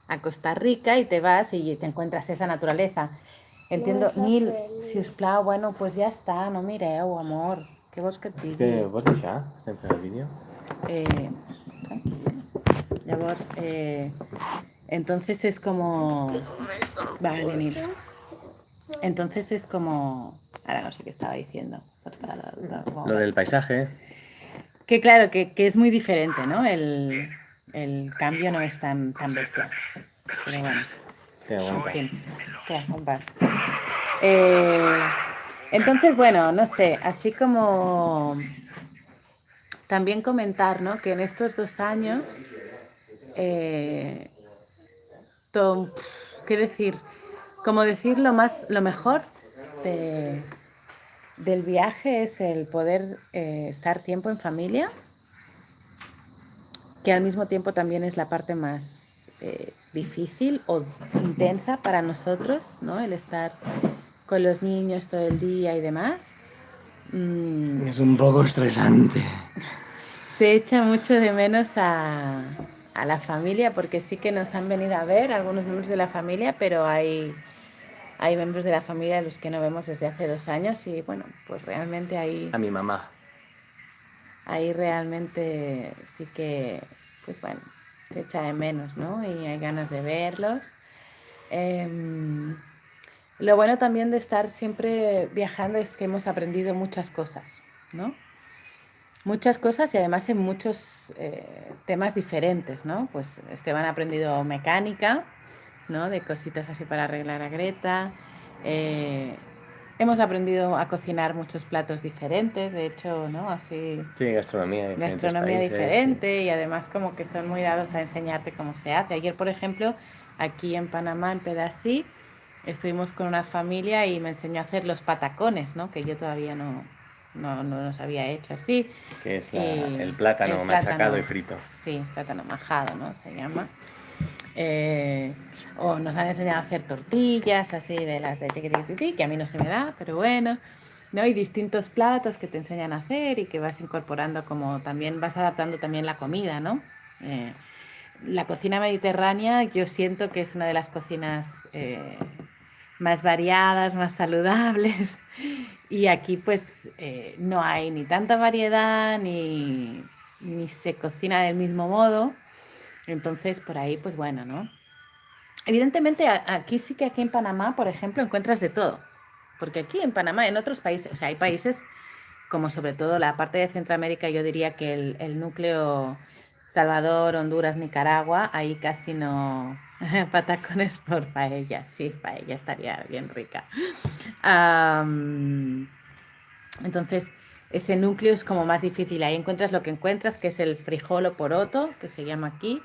a Costa Rica y te vas y te encuentras esa naturaleza. Entiendo, Nil, si us plau, bueno, pues ja està, no mireu, amor, què vols que et digui? Que vols deixar? Estem fent el vídeo. Tranquil. Llavors, entonces es como... Vale, Nil. Entonces es como... Ahora no sé qué estaba diciendo. Lo del paisaje. Que claro, que es muy diferente, ¿no? El cambio no es tan bestial. Pero bueno. Te aguanta. En fin, ya, vas. Entonces, bueno, no sé, así como también comentar, ¿no? Que en estos 2 años, ¿qué decir? Como decir lo mejor del viaje es el poder estar tiempo en familia, que al mismo tiempo también es la parte más difícil o intensa para nosotros, ¿no? El estar con los niños todo el día y demás. Es un poco estresante. Se echa mucho de menos a la familia, porque sí que nos han venido a ver algunos miembros de la familia, pero hay miembros de la familia a los que no vemos desde hace 2 años y bueno, pues realmente hay... A mi mamá. ahí realmente sí que, pues bueno, se echa de menos, ¿no? Y hay ganas de verlos. Lo bueno también de estar siempre viajando es que hemos aprendido muchas cosas, ¿no? Muchas cosas y además en muchos temas diferentes, ¿no? Pues Esteban ha aprendido mecánica, ¿no? De cositas así para arreglar a Greta. Eh, Hemos aprendido a cocinar muchos platos diferentes, de hecho, ¿no? Así, Sí, gastronomía de diferentes gastronomía países. Sí. diferente y además como que son muy dados a enseñarte cómo se hace. Ayer, por ejemplo, aquí en Panamá, en Pedací, estuvimos con una familia y me enseñó a hacer los patacones, ¿no? Que yo todavía no los había hecho así. Que es Y el plátano machacado y frito. sí, plátano majado, ¿no? Se llama. Eh, o nos han enseñado a hacer tortillas así de las de tiqui, que a mí no se me da, pero bueno, ¿no? Hay distintos platos que te enseñan a hacer y que vas incorporando como también vas adaptando también la comida, ¿no? La cocina mediterránea yo siento que es una de las cocinas más variadas, más saludables y aquí pues no hay ni tanta variedad ni se cocina del mismo modo. Entonces, por ahí, pues bueno, ¿no? Evidentemente, aquí sí que aquí en Panamá, por ejemplo, encuentras de todo. Porque aquí en Panamá, en otros países, o sea, hay países como sobre todo la parte de Centroamérica, yo diría que el núcleo Salvador, Honduras, Nicaragua, ahí casi no patacones por paella. Sí, paella estaría bien rica. Entonces, ese núcleo es como más difícil. Ahí encuentras lo que encuentras, que es el frijol o poroto, que se llama aquí,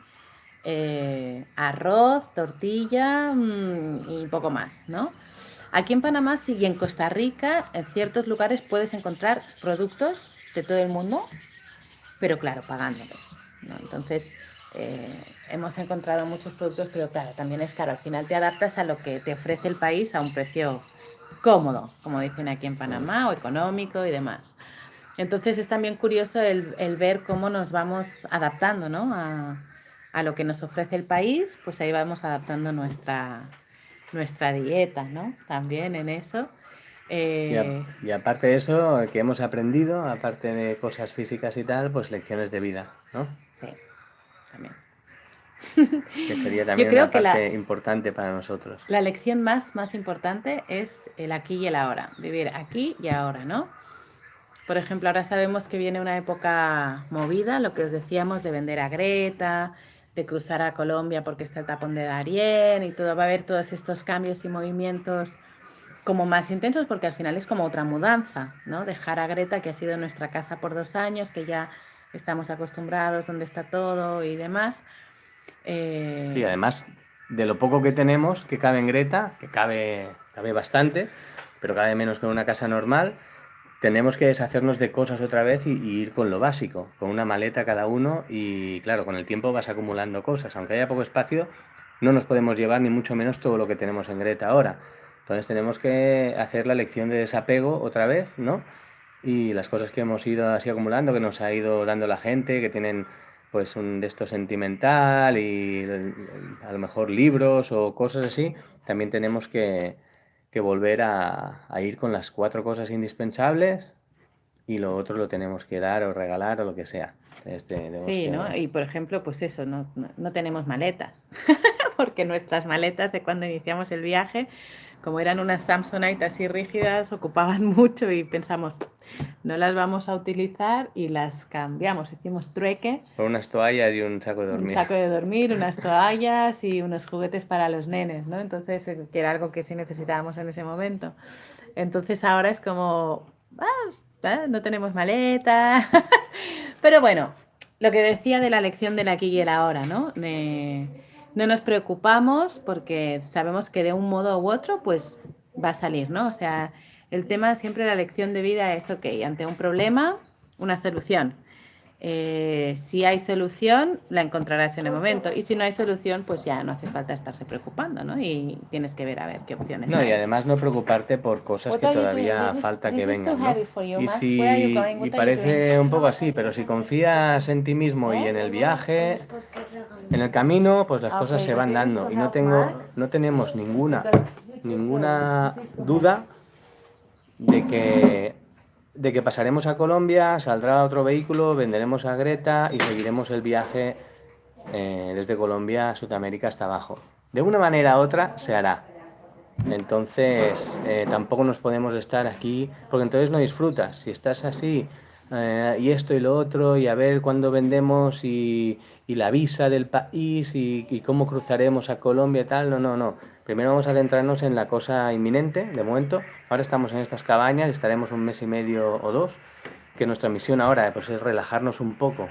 arroz, tortilla y poco más, ¿no? Aquí en Panamá sí, y en Costa Rica, en ciertos lugares puedes encontrar productos de todo el mundo, pero claro, pagándolos, ¿no? Entonces, hemos encontrado muchos productos, pero claro, también es caro. Al final te adaptas a lo que te ofrece el país a un precio cómodo, como dicen aquí en Panamá, o económico y demás. Entonces es también curioso el ver cómo nos vamos adaptando, ¿no? A lo que nos ofrece el país, pues ahí vamos adaptando nuestra dieta, ¿no? También en eso. Y aparte de eso, que hemos aprendido, aparte de cosas físicas y tal, pues lecciones de vida, ¿no? Sí, también. Que sería Yo también creo una que parte importante para nosotros. la lección más importante es el aquí y el ahora, vivir aquí y ahora, ¿no? Por ejemplo, ahora sabemos que viene una época movida, lo que os decíamos de vender a Greta, de cruzar a Colombia porque está el tapón de Darién y todo, va a haber todos estos cambios y movimientos como más intensos porque al final es como otra mudanza, ¿no? Dejar a Greta, que ha sido nuestra casa por 2 años, que ya estamos acostumbrados, donde está todo y demás. Sí, además de lo poco que tenemos, que cabe en Greta, que cabe bastante, pero cabe menos que en una casa normal, tenemos que deshacernos de cosas otra vez y ir con lo básico, con una maleta cada uno y claro, con el tiempo vas acumulando cosas. Aunque haya poco espacio, no nos podemos llevar ni mucho menos todo lo que tenemos en Greta ahora. Entonces tenemos que hacer la lección de desapego otra vez, ¿no? Y las cosas que hemos ido así acumulando, que nos ha ido dando la gente, que tienen pues un de esto sentimental y a lo mejor libros o cosas así, también tenemos que volver a ir con las 4 cosas indispensables y lo otro lo tenemos que dar o regalar o lo que sea. Tenemos Sí, ¿no? que... Y por ejemplo, pues eso, no tenemos maletas, porque nuestras maletas de cuando iniciamos el viaje, como eran unas Samsonite así rígidas, ocupaban mucho y pensamos, no las vamos a utilizar y las cambiamos. Hicimos trueque, Con unas toallas y un saco de un dormir. saco de dormir, unas toallas y unos juguetes para los nenes, ¿no? Entonces, que era algo que sí necesitábamos en ese momento. Entonces ahora es como, no tenemos maletas. Pero bueno, lo que decía de la lección del aquí y el ahora, ¿no? No nos preocupamos porque sabemos que de un modo u otro, pues va a salir, ¿no? O sea, el tema siempre, la lección de vida es, ok, ante un problema, una solución. Si hay solución, la encontrarás en el momento. Y si no hay solución, pues ya no hace falta estarse preocupando, ¿no? Y tienes que ver a ver qué opciones No, hay. y además no preocuparte por cosas que todavía falta que vengan, ¿no? Y parece un poco así, pero si confías en ti mismo y en el viaje, en el camino, pues las cosas se van dando. Y no tenemos ninguna duda de de que pasaremos a Colombia, saldrá otro vehículo, venderemos a Greta y seguiremos el viaje desde Colombia a Sudamérica hasta abajo. De una manera u otra se hará. Entonces tampoco nos podemos estar aquí, porque entonces no disfrutas. Si estás así y esto y lo otro, y a ver cuándo vendemos y la visa del país y cómo cruzaremos a Colombia y tal, no. Primero vamos a centrarnos en la cosa inminente, de momento. Ahora estamos en estas cabañas, estaremos 1 mes y medio o 2, que nuestra misión ahora pues, es relajarnos un poco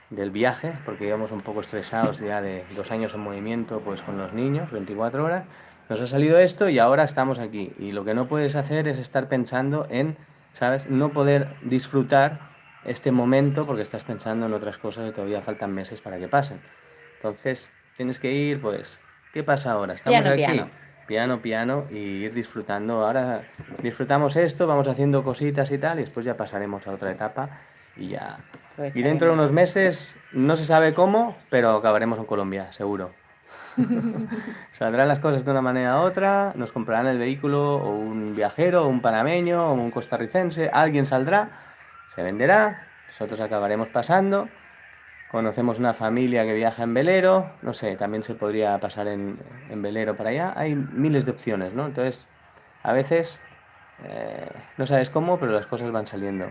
del viaje, porque íbamos un poco estresados ya de 2 años en movimiento pues con los niños, 24 horas. Nos ha salido esto y ahora estamos aquí. Y lo que no puedes hacer es estar pensando en, ¿sabes? No poder disfrutar este momento porque estás pensando en otras cosas y todavía faltan meses para que pasen. Entonces, tienes que ir, pues, ¿qué pasa ahora? Estamos Piano, aquí, piano, y ir disfrutando. Ahora disfrutamos esto, vamos haciendo cositas y tal, y después ya pasaremos a otra etapa y ya. Y dentro de unos meses, no se sabe cómo, pero acabaremos en Colombia, seguro. Saldrán las cosas de una manera u otra, nos comprarán el vehículo o un viajero, o un panameño, o un costarricense, alguien saldrá, se venderá, nosotros acabaremos pasando, conocemos una familia que viaja en velero, no sé, también se podría pasar en velero para allá, hay miles de opciones, ¿no? Entonces, a veces no sabes cómo, pero las cosas van saliendo.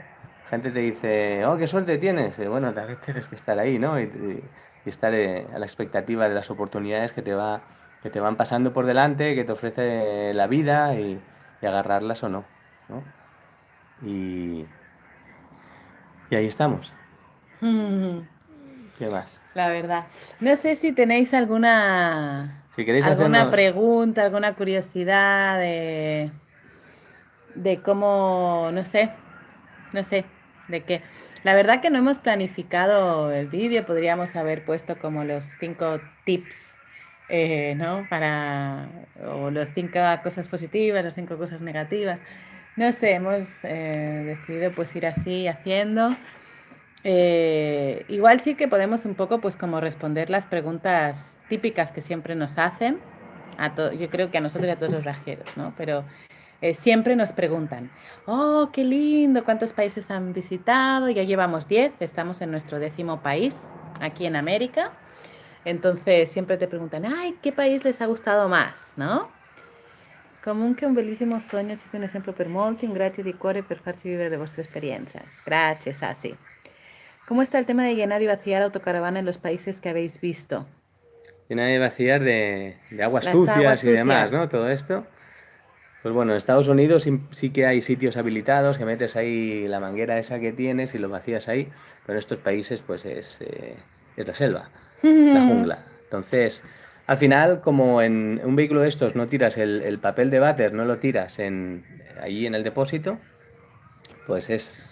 Gente te dice, oh, qué suerte tienes. Bueno, también tienes que estar ahí, ¿no? Y estar a la expectativa de las oportunidades que te van pasando por delante, que te ofrece la vida y agarrarlas o no, ¿no? Y, y ahí estamos. ¿Qué más? La verdad. No sé si tenéis Si queréis alguna hacernos... pregunta, alguna curiosidad de cómo, no sé, de qué. La verdad que no hemos planificado el vídeo, podríamos haber puesto como los 5 tips, ¿no? O los 5 cosas positivas, las 5 cosas negativas. No sé, hemos decidido pues ir así haciendo. Igual sí que podemos un poco pues como responder las preguntas típicas que siempre nos hacen, yo creo que a nosotros y a todos los viajeros, ¿no? Pero siempre nos preguntan, oh, qué lindo, ¿cuántos países han visitado? Ya llevamos 10, estamos en nuestro 10º país, aquí en América. Entonces siempre te preguntan, ay, ¿qué país les ha gustado más? ¿No? Comunque un bellissimo sogno, siete un esempio per molti, grazie di cuore per farci vivere le vostre esperienze. Gracias, así. ¿Cómo está el tema de llenar y vaciar autocaravana en los países que habéis visto? Llenar y vaciar de aguas Las sucias aguas y demás, sucias. ¿no? Todo esto. Pues bueno, en Estados Unidos sí que hay sitios habilitados que metes ahí la manguera esa que tienes y lo vacías ahí, pero en estos países pues es la selva, la jungla. Entonces, al final, como en un vehículo de estos no tiras el papel de váter, no lo tiras allí en el depósito, pues es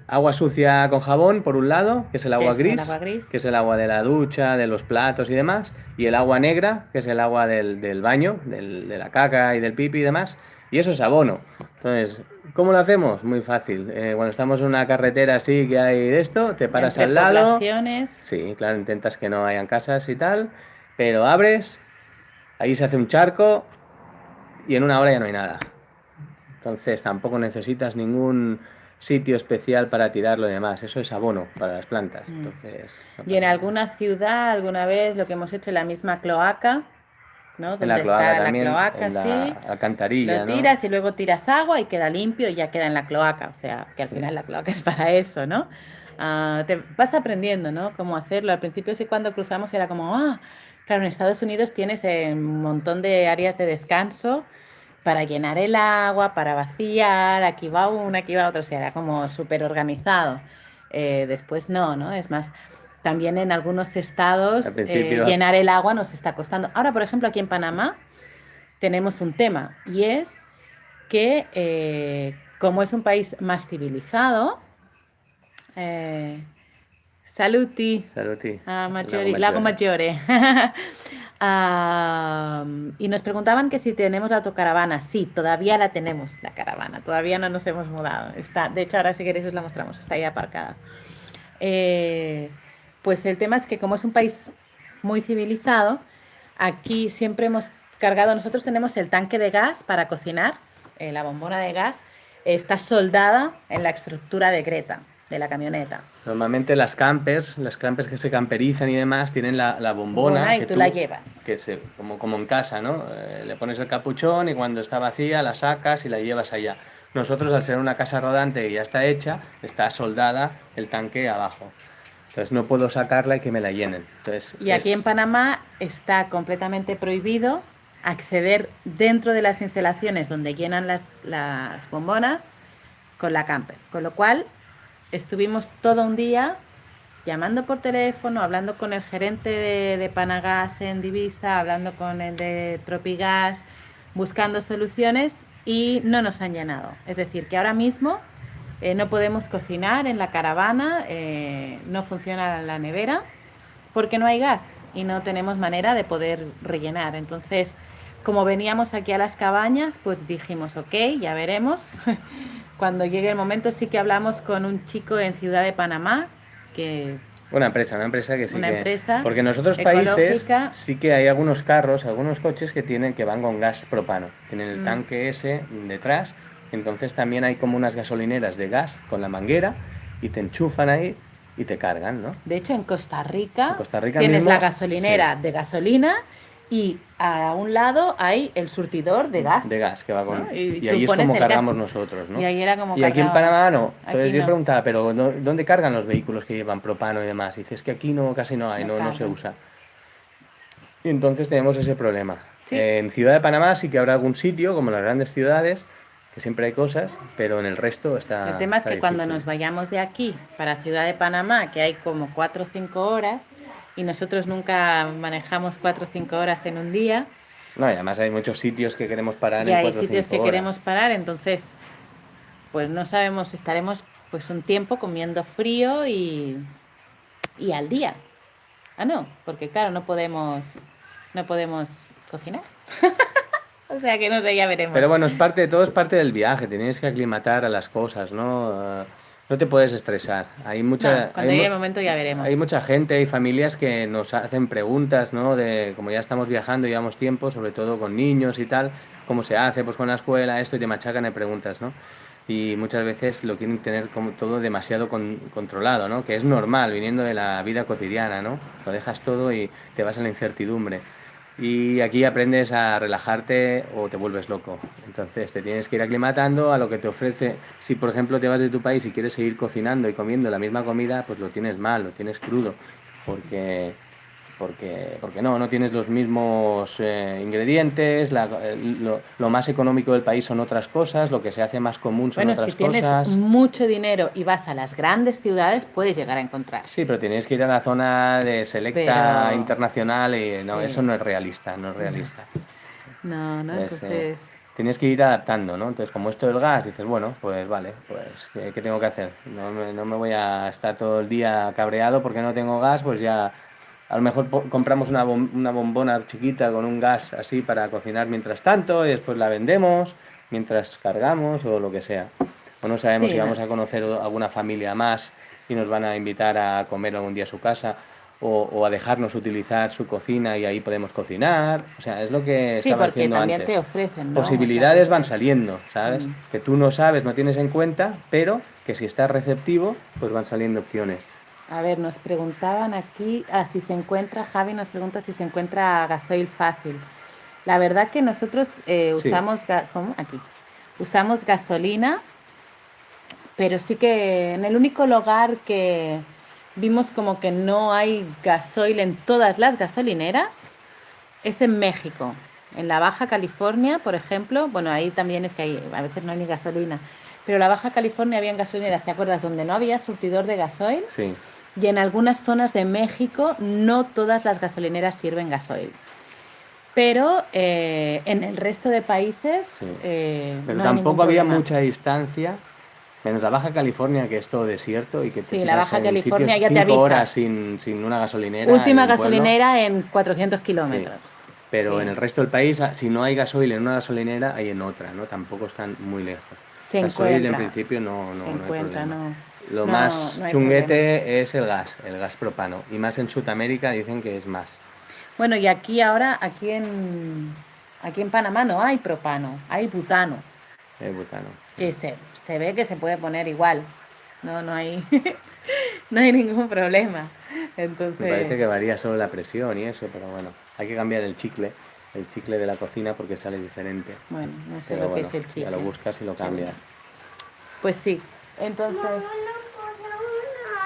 agua sucia con jabón por un lado, que es el ¿Qué agua es el gris, agua gris? que es el agua de la ducha, de los platos y demás, y el agua negra, que es el agua del baño, de la caca y del pipi y demás, y eso es abono. Entonces, ¿cómo lo hacemos? Muy fácil. Cuando estamos en una carretera así que hay de esto, te paras Entre al lado, poblaciones. sí, claro, intentas que no hayan casas y tal, pero abres, ahí se hace un charco y en una hora ya no hay nada. Entonces tampoco necesitas ningún sitio especial para tirarlo y demás. Eso es abono para las plantas. Entonces, no Y en pasa nada. alguna ciudad, alguna vez, lo que hemos hecho en la misma cloaca, ¿no? En la Donde cloaca está la también, cloaca, en la sí. Lo alcantarilla, ¿no? tiras y luego tiras agua y queda limpio y ya queda en la cloaca. O sea, que al Sí. final la cloaca es para eso, ¿no? Te vas aprendiendo, ¿no? Cómo hacerlo. Al principio sí cuando cruzamos era como, claro, en Estados Unidos tienes un montón de áreas de descanso para llenar el agua, para vaciar, aquí va una, aquí va otra, o sea, era como súper organizado. Después no, ¿no? Es más, también en algunos Al estados principio, llenar el agua nos está costando. Ahora, por ejemplo, aquí en Panamá tenemos un tema y es que como es un país más civilizado, eh, saluti, Saluti, Lago Maggiore. Y nos preguntaban que si tenemos la autocaravana. Sí, todavía la tenemos, la caravana. Todavía no nos hemos mudado. Está, de hecho, ahora si queréis os la mostramos. Está ahí aparcada. Pues el tema es que como es un país muy civilizado, aquí siempre hemos cargado, nosotros tenemos el tanque de gas para cocinar, la bombona de gas, está soldada en la estructura de Greta, de la camioneta. Normalmente las campers que se camperizan y demás, tienen la bombona Bona, y que tú la llevas. que como en casa, ¿no? Le pones el capuchón y cuando está vacía la sacas y la llevas allá. Nosotros, al ser una casa rodante y ya está hecha, está soldada el tanque abajo. Entonces no puedo sacarla y que me la llenen. Entonces, Y aquí en Panamá está completamente prohibido acceder dentro de las instalaciones donde llenan las bombonas con la camper. Con lo cual estuvimos todo un día llamando por teléfono, hablando con el gerente de Panagas en Divisa, hablando con el de Tropigas, buscando soluciones y no nos han llenado. Es decir, que ahora mismo no podemos cocinar en la caravana, no funciona la nevera porque no hay gas y no tenemos manera de poder rellenar. Entonces, como veníamos aquí a las cabañas, pues dijimos, ok, ya veremos. Cuando llegue el momento sí que hablamos con un chico en Ciudad de Panamá, que una empresa que sí una que... empresa Porque en otros países ecológica. sí que hay algunos carros, algunos coches que van con gas propano. Tienen el tanque ese detrás. Entonces también hay como unas gasolineras de gas con la manguera y te enchufan ahí y te cargan, ¿no? De hecho, en Costa Rica tienes mismo, la gasolinera sí, de gasolina y a un lado hay el surtidor de gas. de gas que va con... ¿no? Y tú ahí es pones como el cargamos gas. nosotros, ¿no? Y ahí era como Y aquí en cargábamos. Panamá no. Entonces Aquí yo no. preguntaba, pero ¿dónde cargan los vehículos que llevan propano y demás? Y dices que aquí no, casi no hay, No no se cargan. usa. Y entonces tenemos ese problema. Sí. En Ciudad de Panamá sí que habrá algún sitio, como en las grandes ciudades, que siempre hay cosas, pero en el resto está... El tema es está que cuando difícil. nos vayamos de aquí para Ciudad de Panamá, que hay como 4 o 5 horas, y nosotros nunca manejamos 4 o 5 horas en un día, No, y además hay muchos sitios que queremos parar y en hay 4 o sitios 5 que horas. queremos parar, entonces pues no sabemos, estaremos pues un tiempo comiendo frío y al día. Ah, no, porque claro, no podemos cocinar. O sea que no sé, ya veremos. Pero bueno, todo es parte del viaje, tienes que aclimatar a las cosas, ¿no? No te puedes estresar. No, cuando llegue el momento ya veremos. Hay mucha gente, hay familias que nos hacen preguntas, ¿no? De como ya estamos viajando, llevamos tiempo, sobre todo con niños y tal, cómo se hace, pues con la escuela, esto, y te machacan de preguntas, ¿no? Y muchas veces lo quieren tener como todo demasiado controlado, ¿no? Que es normal, viniendo de la vida cotidiana, ¿no? Lo dejas todo y te vas a la incertidumbre. Y aquí aprendes a relajarte o te vuelves loco. Entonces te tienes que ir aclimatando a lo que te ofrece. Si por ejemplo te vas de tu país y quieres seguir cocinando y comiendo la misma comida, pues lo tienes mal, lo tienes crudo. Porque no tienes los mismos ingredientes, lo más económico del país son otras cosas, lo que se hace más común son Bueno, otras si tienes cosas. mucho dinero y vas a las grandes ciudades, puedes llegar a encontrar. Sí, pero tienes que ir a la zona de selecta Pero... internacional y no, Sí. eso no es realista, no es realista. No, Entonces, entonces... tienes que ir adaptando, ¿no? Entonces, como esto del gas, dices, bueno, pues vale, pues ¿qué tengo que hacer? No me voy a estar todo el día cabreado porque no tengo gas, pues ya a lo mejor compramos una bombona chiquita con un gas así para cocinar mientras tanto y después la vendemos mientras cargamos o lo que sea. O no sabemos Sí, si no. vamos a conocer alguna familia más y nos van a invitar a comer algún día a su casa. O a dejarnos utilizar su cocina y ahí podemos cocinar. O sea, es lo que Sí, estaba porque diciendo también antes. te ofrecen, ¿no? O sea, Posibilidades van dices, saliendo, ¿sabes? Que tú no sabes, no tienes en cuenta, pero que si estás receptivo, pues van saliendo opciones. A ver, nos preguntaban aquí, si se encuentra, Javi nos pregunta si se encuentra gasoil fácil. La verdad que nosotros Sí, usamos, ¿cómo? Aquí. Usamos gasolina, pero sí que en el único lugar que vimos como que no hay gasoil en todas las gasolineras es en México. En la Baja California, por ejemplo, bueno, ahí también es que a veces no hay ni gasolina, pero en la Baja California habían gasolineras, ¿te acuerdas? Donde no había surtidor de gasoil. sí. Y en algunas zonas de México no todas las gasolineras sirven gasoil. Pero en el resto de países Sí. no Pero hay tampoco ningún había problema. mucha distancia, menos la Baja California, que es todo desierto y que te Sí, la tiras Baja en California sitios ya te 5 avisa. horas sin una gasolinera Última en un pueblo. gasolinera en 400 Sí. kilómetros. Pero Sí. en el resto del país, si no hay gasoil en una gasolinera, hay en otra, ¿no? Tampoco están muy lejos. Se Gasoil en encuentra. principio no Se hay encuentra, problema. no. Lo No, más no hay chunguete problema. es el gas propano. Y más en Sudamérica dicen que es más. Bueno, y aquí ahora, aquí en Panamá no hay propano, hay butano. El butano. Que se ve que se puede poner igual. No hay, no hay ningún problema. Entonces, Me parece que varía solo la presión y eso, pero bueno, hay que cambiar el chicle de la cocina porque sale diferente. bueno, no sé Pero lo bueno, que es el ya lo chicle. buscas y lo cambias. Pues sí. Entonces, Mamma, no posa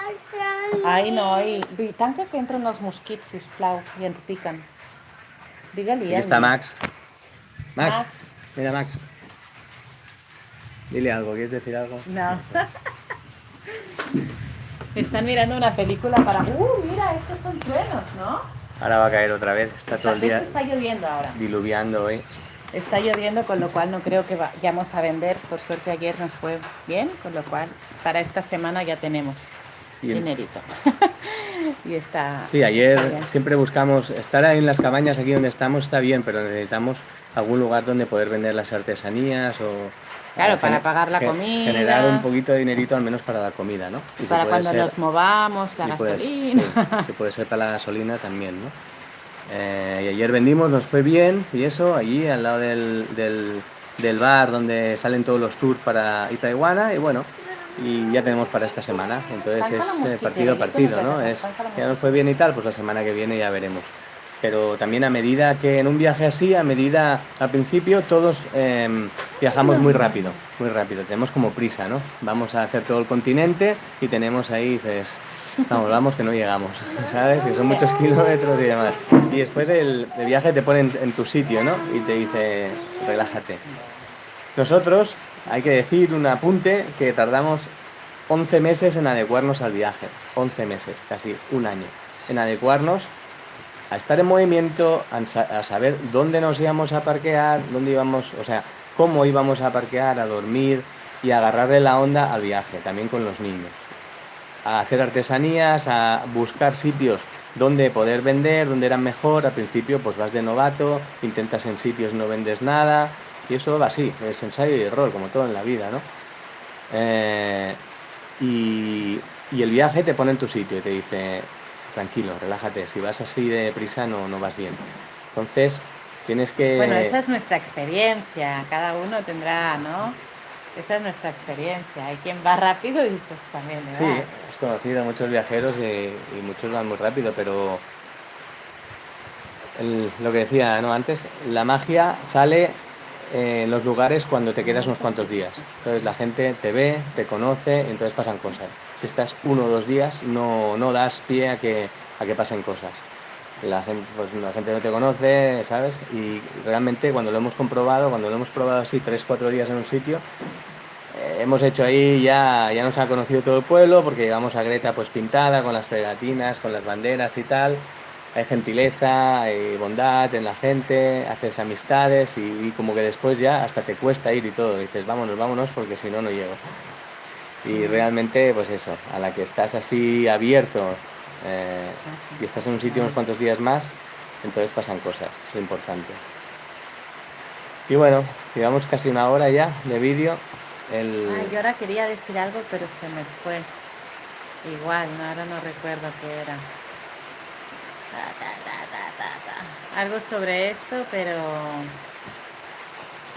un'altra. ai noi, tanca que entren els mosquits, sisplau, i ens piquen. Digue-li, Aquí está Andy. Max. Max, Max. mira Max. Dile algo, ¿quieres decir algo? No. Están mirando una película para... mira, estos son truenos, ¿no? Ahora va a caer otra vez, está todo el De hecho, día está lloviendo ahora. diluviando hoy. Está lloviendo, con lo cual no creo que vayamos a vender. Por suerte ayer nos fue bien, con lo cual para esta semana ya tenemos dinerito. Y está... Sí, ayer siempre buscamos estar ahí en las cabañas, aquí donde estamos está bien, pero necesitamos algún lugar donde poder vender las artesanías o... Claro, para pagar la comida. Generar un poquito de dinerito al menos para la comida, ¿no? Y para cuando nos movamos, la gasolina. Si puede ser para la gasolina también, ¿no? Y ayer vendimos, nos fue bien y eso, allí al lado del bar donde salen todos los tours para Itaiwana y bueno, y ya tenemos para esta semana, entonces es partido a partido, ¿no? Ya nos fue bien y tal, pues la semana que viene ya veremos. Pero también a medida que en un viaje así, al principio todos viajamos muy rápido, tenemos como prisa, ¿no? Vamos a hacer todo el continente y tenemos ahí, pues, vamos que no llegamos, ¿sabes? Que son muchos kilómetros y demás. Y después el viaje te pone en tu sitio, ¿no? Y te dice, relájate. Nosotros, hay que decir un apunte, que tardamos 11 meses en adecuarnos al viaje, 11 meses, casi un año, en adecuarnos a estar en movimiento, a saber dónde nos íbamos a parquear, dónde íbamos, o sea, cómo íbamos a parquear, a dormir y a agarrarle la onda al viaje, también con los niños. A hacer artesanías, a buscar sitios donde poder vender, donde eran mejor. Al principio pues vas de novato, intentas en sitios, no vendes nada, y eso va así, es ensayo y error, como todo en la vida, ¿no? Y el viaje te pone en tu sitio y te dice, tranquilo, relájate, si vas así de prisa no vas bien. Entonces, tienes que... Bueno, esa es nuestra experiencia, cada uno tendrá, ¿no? Esa es nuestra experiencia, hay quien va rápido y pues también le va. Sí, has conocido a muchos viajeros y muchos van muy rápido, pero lo que decía, ¿no? Antes, la magia sale en los lugares cuando te quedas unos cuantos días. Entonces la gente te ve, te conoce, entonces pasan cosas. Si estás 1 o 2 días, no das pie a que pasen cosas. La gente no te conoce, ¿sabes? Y realmente cuando lo hemos comprobado, cuando lo hemos probado así 3 o 4 días en un sitio, hemos hecho ahí, ya nos ha conocido todo el pueblo, porque llevamos a Greta pues pintada, con las pegatinas, con las banderas y tal. Hay gentileza, hay bondad en la gente, haces amistades y como que después ya hasta te cuesta ir y todo. Dices, vámonos, porque si no llego. Y realmente, pues eso, a la que estás así abierto y estás en un sitio unos cuantos días más, entonces pasan cosas, es lo importante. Y bueno, llevamos casi 1 hora ya de vídeo. Yo ahora quería decir algo, pero se me fue. Igual, ahora no recuerdo qué era. Algo sobre esto, pero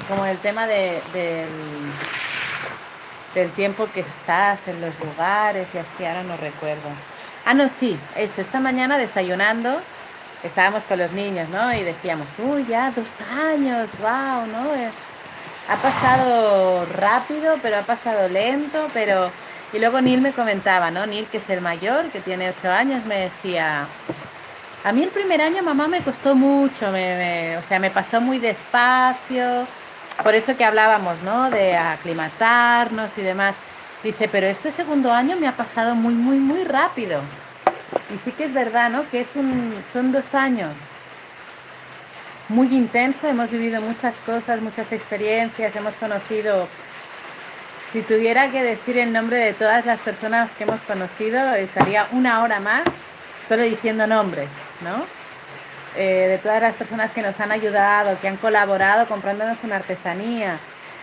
como el tema del tiempo que estás en los lugares y así, ahora no recuerdo. No, sí, eso, esta mañana desayunando, estábamos con los niños, ¿no? Y decíamos, ya 2 años, wow, ¿no? Ha pasado rápido, pero ha pasado lento, pero... Y luego Neil me comentaba, ¿no? Neil, que es el mayor, que tiene 8 años, me decía... A mí el primer año, mamá, me costó mucho, o sea, me pasó muy despacio, por eso que hablábamos, ¿no? De aclimatarnos y demás. Dice, pero este segundo año me ha pasado muy, muy, muy rápido. Y sí que es verdad, ¿no? Que son 2 años muy intensos, hemos vivido muchas cosas, muchas experiencias, hemos conocido... Si tuviera que decir el nombre de todas las personas que hemos conocido, estaría 1 hora más solo diciendo nombres, ¿no? De todas las personas que nos han ayudado, que han colaborado comprándonos una artesanía,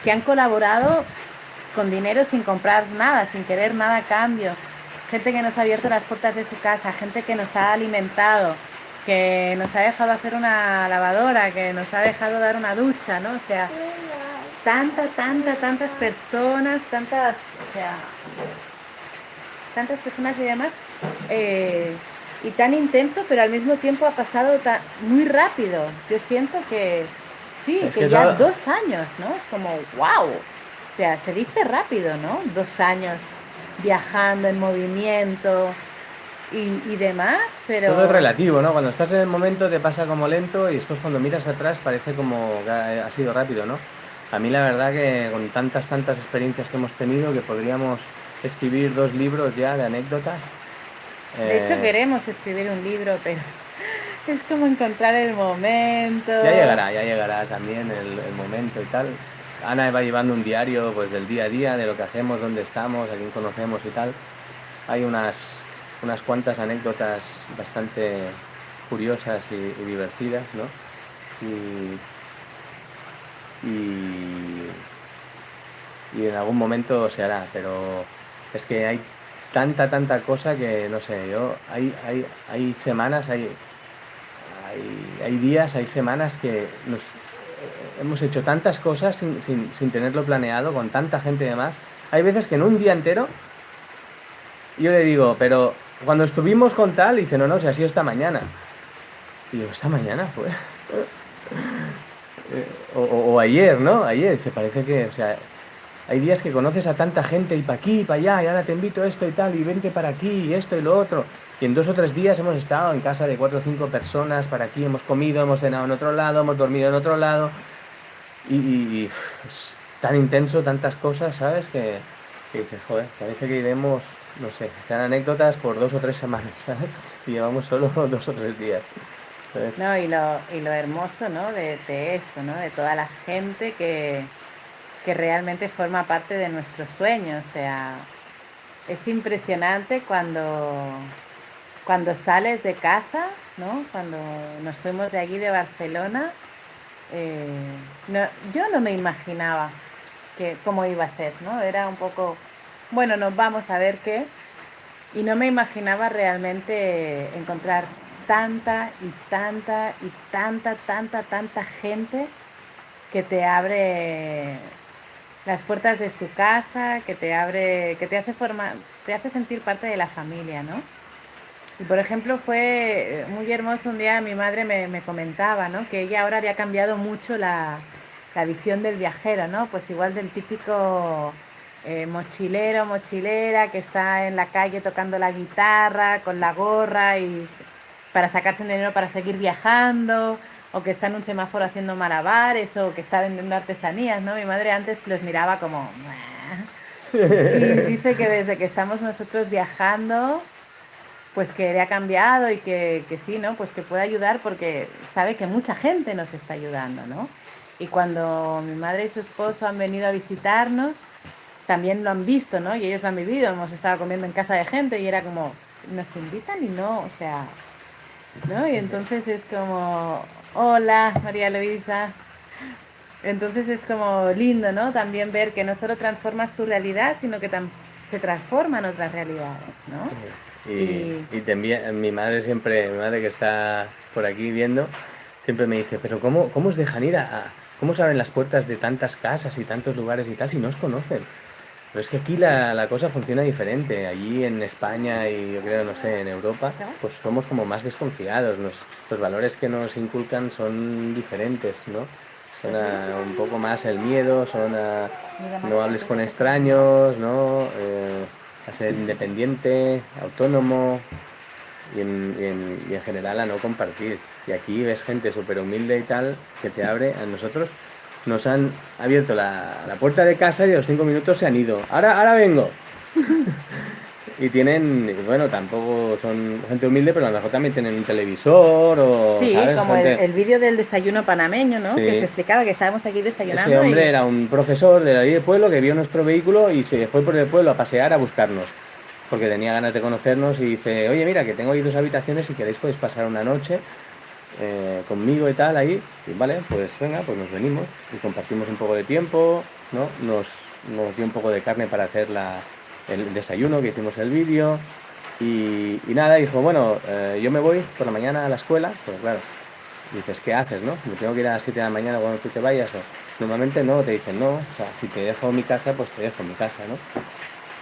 que han colaborado con dinero sin comprar nada, sin querer nada a cambio, gente que nos ha abierto las puertas de su casa, gente que nos ha alimentado, que nos ha dejado hacer una lavadora, que nos ha dejado dar una ducha, ¿no? O sea, tantas personas, o sea, tantas personas y demás, y tan intenso, pero al mismo tiempo ha pasado muy rápido. Yo siento que sí, Es que que ya todo, 2 años, ¿no? Es como, wow. O sea, se dice rápido, ¿no? 2 años viajando en movimiento y demás, todo es pero relativo, ¿no? Cuando estás en el momento te pasa como lento y después cuando miras atrás parece como que ha sido rápido, ¿no? A mí la verdad que con tantas experiencias que hemos tenido que podríamos escribir 2 libros ya de anécdotas. de hecho Eh, queremos escribir un libro, pero es como encontrar el momento. ya llegará también el momento y tal. Ana va llevando un diario pues del día a día, de lo que hacemos, dónde estamos, a quién conocemos y tal. Hay unas cuantas anécdotas bastante curiosas y divertidas, ¿no? Y, y, y en algún momento se hará, pero es que hay tanta cosa que no sé, hay semanas, hay días, hay semanas que hemos hecho tantas cosas sin tenerlo planeado, con tanta gente y demás. Hay veces que en un día entero yo le digo, pero cuando estuvimos con tal, dice, no, se ha sido esta mañana. Y yo, esta mañana fue. O ayer, ¿no? Ayer, se parece que, o sea, hay días que conoces a tanta gente y para aquí, y para allá, y ahora te invito a esto y tal, y vente para aquí, y esto y lo otro. Y en 2 o 3 días hemos estado en casa de 4 o 5 personas, para aquí, hemos comido, hemos cenado en otro lado, hemos dormido en otro lado. Y es tan intenso, tantas cosas, ¿sabes? Que dices, joder, parece que iremos, no sé, sean anécdotas por 2 o 3 semanas, ¿sabes? Y llevamos solo 2 o 3 días. Entonces, No, y lo hermoso, ¿no? De esto, ¿no? De toda la gente que realmente forma parte de nuestro sueño. O sea, es impresionante cuando sales de casa, ¿no? Cuando nos fuimos de allí de Barcelona, eh, yo no me imaginaba cómo iba a ser, ¿no? Era un poco, bueno, nos vamos a ver qué. Y no me imaginaba realmente encontrar tanta gente que te abre las puertas de su casa, que te hace sentir parte de la familia, ¿no? Y por ejemplo fue muy hermoso un día mi madre me comentaba, ¿no? Que ella ahora había cambiado mucho la visión del viajero, ¿no? Pues igual del típico mochilero, mochilera que está en la calle tocando la guitarra con la gorra y para sacarse el dinero para seguir viajando, o que está en un semáforo haciendo malabares, o que está vendiendo artesanías, ¿no? Mi madre antes los miraba como... Y dice que desde que estamos nosotros viajando, pues que le ha cambiado y que sí, ¿no? Pues que puede ayudar porque sabe que mucha gente nos está ayudando, ¿no? Y cuando mi madre y su esposo han venido a visitarnos, también lo han visto, ¿no? Y ellos lo han vivido, hemos estado comiendo en casa de gente y era como, nos invitan y no, o sea, ¿no? Y entonces es como, hola María Luisa. Entonces es como lindo, ¿no? También ver que no solo transformas tu realidad, sino que se transforman otras realidades, ¿no? y también mi madre que está por aquí viendo, siempre me dice, pero ¿cómo os dejan ir cómo se abren las puertas de tantas casas y tantos lugares y tal si no os conocen? Pero es que aquí la cosa funciona diferente. Allí en España y yo creo, no sé, en Europa, pues somos como más desconfiados. Los valores que nos inculcan son diferentes, ¿no? Son un poco más el miedo, no hables con extraños, ¿no? A ser independiente, autónomo y en general a no compartir. Y aquí ves gente súper humilde y tal que te abre. A nosotros nos han abierto la puerta de casa y a los 5 minutos se han ido. Ahora vengo. Y tienen, bueno, tampoco son gente humilde, pero a lo mejor también tienen un televisor o, Sí, ¿sabes? como el vídeo del desayuno panameño, ¿no? Que se Sí. explicaba que estábamos aquí Ese desayunando hombre y era un profesor de ahí del pueblo que vio nuestro vehículo y se fue por el pueblo a pasear a buscarnos. Porque tenía ganas de conocernos y dice, oye, mira, que tengo ahí 2 habitaciones, si queréis podéis pasar una noche conmigo y tal ahí. Y vale, pues venga, pues nos venimos y compartimos un poco de tiempo, ¿no? Nos dio un poco de carne para hacer el desayuno, que hicimos el vídeo. Y nada, dijo, bueno, yo me voy por la mañana a la escuela, pues claro. Dices, ¿qué haces, no? ¿Me tengo que ir a las 7 de la mañana cuando tú te vayas? Normalmente no, te dicen no, o sea, si te dejo mi casa, pues te dejo mi casa, ¿no?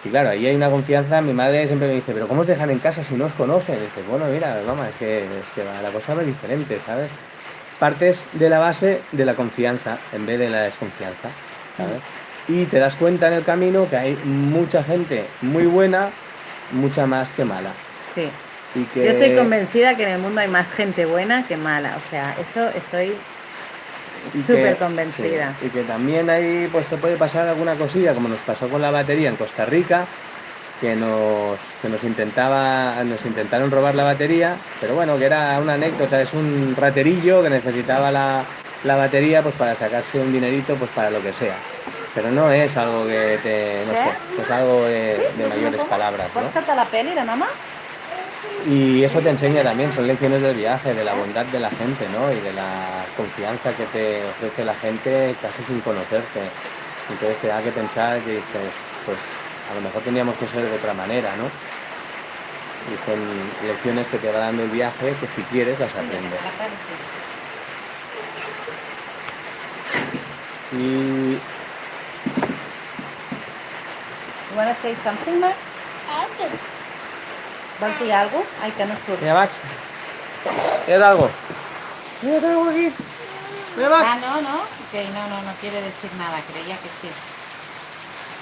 Y claro, ahí hay una confianza, mi madre siempre me dice, pero ¿cómo os dejan en casa si no os conocen? Y dices, bueno, mira, mamá, es que la cosa va diferente, ¿sabes? Partes de la base de la confianza en vez de la desconfianza, ¿sabes? Y te das cuenta en el camino que hay mucha gente muy buena, mucha más que mala. Sí. Y que... Yo estoy convencida que en el mundo hay más gente buena que mala. O sea, eso estoy súper convencida. Sí, y que también ahí pues se puede pasar alguna cosilla, como nos pasó con la batería en Costa Rica, que nos intentaron robar la batería, pero bueno, que era una anécdota, es un raterillo que necesitaba la batería pues para sacarse un dinerito pues para lo que sea. Pero no es algo que te, no sé, es algo de mayores palabras, ¿no? ¿Puedes cantar la peli, la mamá? Y eso te enseña también, son lecciones del viaje, de la bondad de la gente, ¿no? Y de la confianza que te ofrece la gente casi sin conocerte. Entonces te da que pensar que dices, pues a lo mejor teníamos que ser de otra manera, ¿no? Y son lecciones que te va dando el viaje que si quieres las aprendes. Y You wanna say something, Max? ¿Vas a decir algo? Ay, que no surge. mira, Max, ¿quieres algo? ¿Tienes algo aquí? Mira, Max. Ah, no. Ok, no quiere decir nada, creía que sí.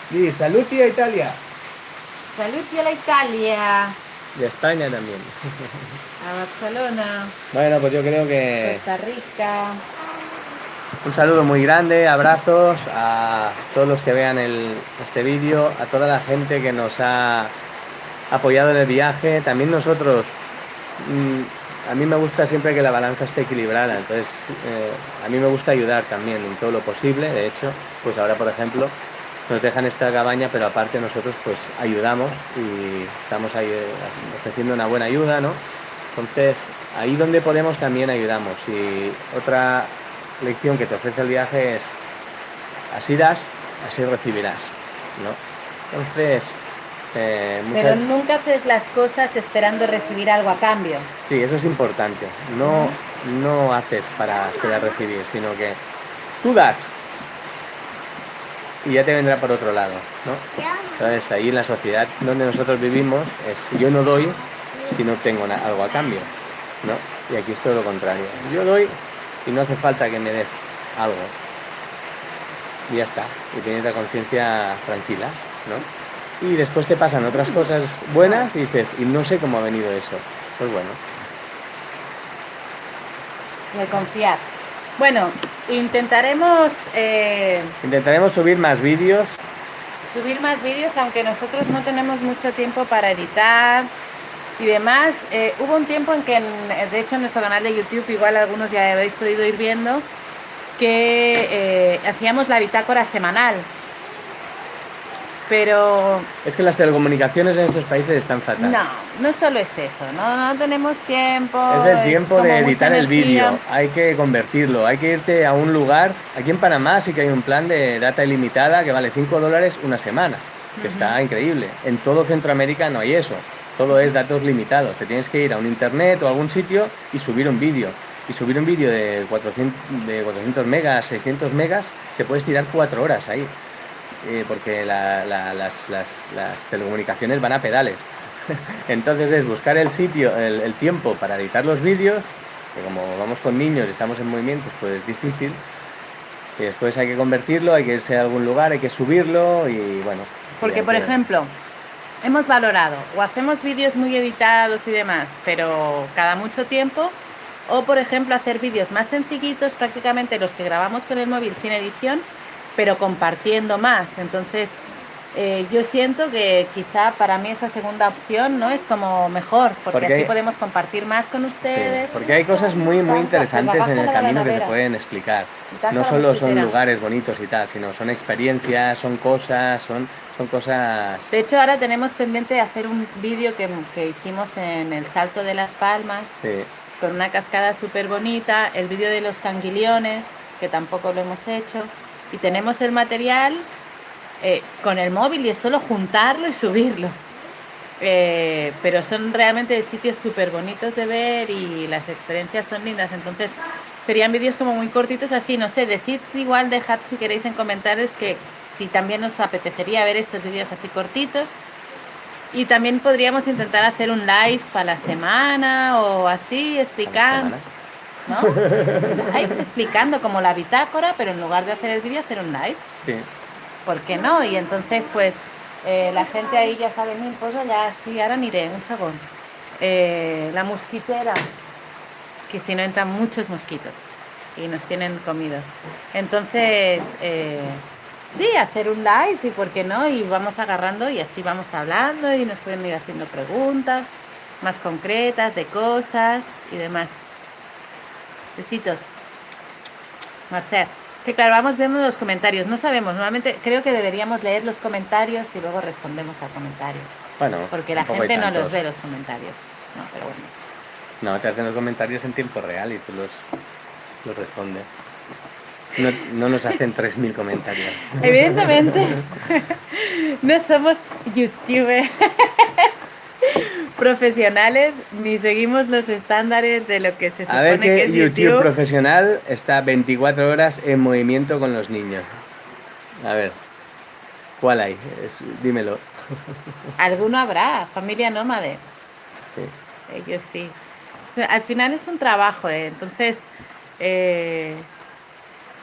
Di, saluti a Italia. Saluti a la Italia, Y a España también. a Barcelona, Bueno, pues yo creo que... Costa Rica. Un saludo muy grande, abrazos a todos los que vean este vídeo, a toda la gente que nos ha apoyado en el viaje. También nosotros, a mí me gusta siempre que la balanza esté equilibrada, entonces a mí me gusta ayudar también en todo lo posible. De hecho, pues ahora por ejemplo nos dejan esta cabaña, pero aparte nosotros pues ayudamos y estamos ahí ofreciendo una buena ayuda, ¿no? Entonces ahí donde podemos también ayudamos. Y otra lección que te ofrece el viaje es así das, así recibirás, ¿no? Entonces Pero nunca haces las cosas esperando recibir algo a cambio. sí, eso es importante. No haces para esperar recibir, sino que tú das y ya te vendrá por otro lado, ¿no? Entonces ahí en la sociedad donde nosotros vivimos es yo no doy si no tengo algo a cambio, ¿no? Y aquí es todo lo contrario. Yo doy y no hace falta que me des algo. Y ya está. Y tienes la conciencia tranquila, ¿no? Y después te pasan otras cosas buenas y dices, y no sé cómo ha venido eso. Pues bueno. De confiar. Bueno, intentaremos subir más vídeos. aunque nosotros no tenemos mucho tiempo para editar y demás. Hubo un tiempo en que, de hecho en nuestro canal de YouTube, igual algunos ya habéis podido ir viendo, que hacíamos la bitácora semanal. Pero... Es que las telecomunicaciones en estos países están fatal. No solo es eso, no tenemos tiempo. Es el tiempo de editar el energía. vídeo, hay que convertirlo, hay que irte a un lugar. Aquí en Panamá sí que hay un plan de data ilimitada que vale $5 una semana, que está increíble. En todo Centroamérica no hay eso, todo es datos limitados. Te tienes que ir a un internet o a algún sitio y subir un vídeo. Y subir un vídeo de 400 megas, 600 megas, te puedes tirar 4 horas ahí. Porque las telecomunicaciones van a pedales. Entonces es buscar el sitio, el tiempo para editar los vídeos, que como vamos con niños y estamos en movimientos, pues es difícil. Y después hay que convertirlo, hay que irse a algún lugar, hay que subirlo y bueno. Porque, por ejemplo, hemos valorado o hacemos vídeos muy editados y demás, pero cada mucho tiempo, o por ejemplo hacer vídeos más sencillitos, prácticamente los que grabamos con el móvil sin edición, pero compartiendo más. Entonces yo siento que quizá para mí esa segunda opción no es como mejor, porque así podemos compartir más con ustedes. Sí, porque hay cosas muy interesantes en el camino que se pueden explicar. No solo son lugares bonitos y tal, sino son experiencias, son cosas, son cosas... De hecho ahora tenemos pendiente de hacer un vídeo que hicimos en el Salto de las Palmas, sí, con una cascada súper bonita, el vídeo de los canguillones, que tampoco lo hemos hecho. Y tenemos el material con el móvil y es solo juntarlo y subirlo. Pero son realmente sitios súper bonitos de ver y las experiencias son lindas. Entonces, serían vídeos como muy cortitos así, no sé, decid igual, dejad si queréis en comentarios que si también os apetecería ver estos vídeos así cortitos. Y también podríamos intentar hacer un live a la semana o así, explicando, ¿no? Live explicando como la bitácora, pero en lugar de hacer el vídeo, hacer un live. Sí. ¿Por qué no? Y entonces, pues, la gente ahí ya sabe mil cosas, ya sí, ahora miré, un segundo. La mosquitera, que si no entran muchos mosquitos y nos tienen comidos. Entonces, sí, hacer un live y por qué no, y vamos agarrando y así vamos hablando y nos pueden ir haciendo preguntas más concretas de cosas y demás. Besitos. Marcel. Que claro, vamos viendo los comentarios. No sabemos, normalmente creo que deberíamos leer los comentarios y luego respondemos a comentarios. Bueno, porque la tampoco hay gente no los tantos. ve los comentarios. No, pero bueno. No, te hacen los comentarios en tiempo real y tú los respondes. No nos hacen 3.000 comentarios. Evidentemente, no somos youtubers profesionales ni seguimos los estándares de lo que se supone A ver que que es YouTube profesional está 24 horas en movimiento con los niños. A ver, ¿cuál hay? Dímelo. Alguno habrá, familia nómade. Sí. Ellos sí. O sea, al final es un trabajo, entonces,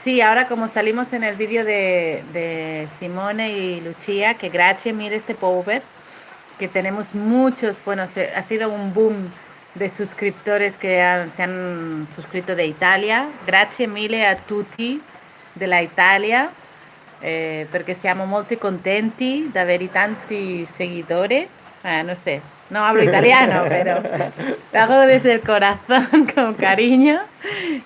sí, ahora como salimos en el vídeo de Simone y Lucia, que grazie mire este power, que tenemos muchos, bueno, ha sido un boom de suscriptores que se han suscrito de Italia. Grazie mille a tutti della Italia, perché siamo molto contenti di avere tanti seguidores. No sé, no hablo italiano, pero lo hago desde el corazón, con cariño.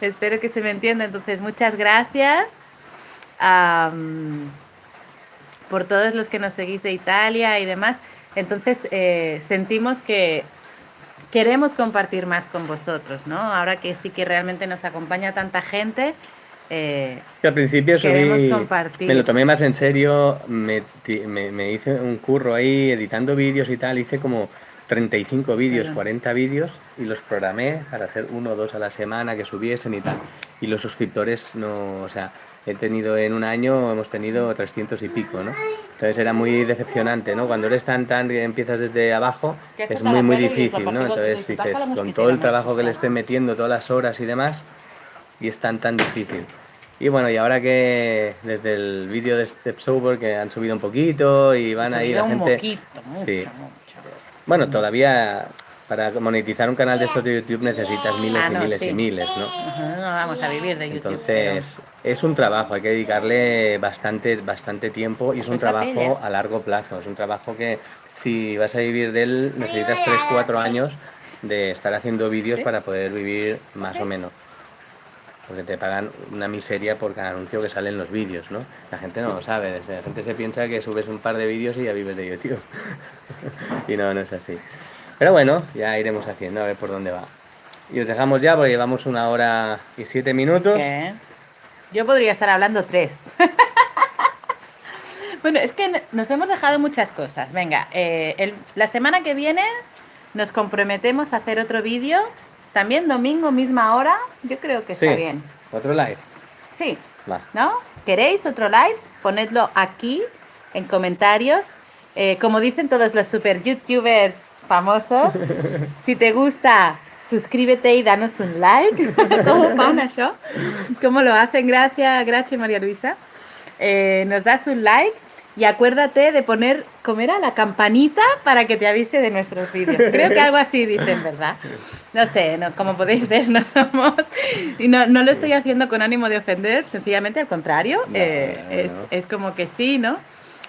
Espero que se me entienda. Entonces, muchas gracias por todos los que nos seguís de Italia y demás. Entonces, sentimos que queremos compartir más con vosotros, ¿no? Ahora que sí que realmente nos acompaña tanta gente. Que al principio queremos compartir. me lo tomé más en serio, me hice un curro ahí editando vídeos y tal, hice como 35 vídeos, Claro. 40 vídeos y los programé para hacer 1 o 2 a la semana que subiesen y tal. Y los suscriptores no, o sea, en un año hemos tenido 300 y pico, ¿no? Entonces era muy decepcionante, ¿no? Cuando eres tan que empiezas desde abajo, es muy difícil, ¿no? Entonces dices, con todo el trabajo que le estoy metiendo, todas las horas y demás, y es tan difícil. Y bueno, y ahora que desde el vídeo de Step Sober que han subido un poquito y van ahí la gente... Mucho, sí. mucho. Bueno, todavía para monetizar un canal de estos de YouTube necesitas miles y no, miles sí. y miles, ¿no? No vamos a vivir de YouTube. Entonces, es un trabajo, hay que dedicarle bastante tiempo y es un trabajo a largo plazo. Es un trabajo que si vas a vivir de él necesitas 3-4 años de estar haciendo vídeos para poder vivir más o menos. Porque te pagan una miseria por cada anuncio que sale en los vídeos, ¿no? La gente no lo sabe, la gente se piensa que subes un par de vídeos y ya vives de YouTube. Y no es así. Pero bueno, ya iremos haciendo, a ver por dónde va. Y os dejamos ya porque llevamos 1 hora y 7 minutos. ¿Qué? Yo podría estar hablando 3. Bueno, es que nos hemos dejado muchas cosas. Venga, la semana que viene nos comprometemos a hacer otro vídeo. También domingo, misma hora. Yo creo que está bien. ¿Otro live? Sí. Va. ¿No? ¿Queréis otro live? Ponedlo aquí en comentarios. Como dicen todos los super youtubers famosos, si te gusta, suscríbete y danos un like. ¿Cómo van això? ¿Cómo lo hacen? Gracias María Luisa. Nos das un like y acuérdate de poner, ¿cómo era? La campanita para que te avise de nuestros vídeos. Creo que algo así dicen, ¿verdad? No sé, como podéis ver, no somos... Y no lo estoy haciendo con ánimo de ofender, sencillamente al contrario. No. Es como que sí, ¿no?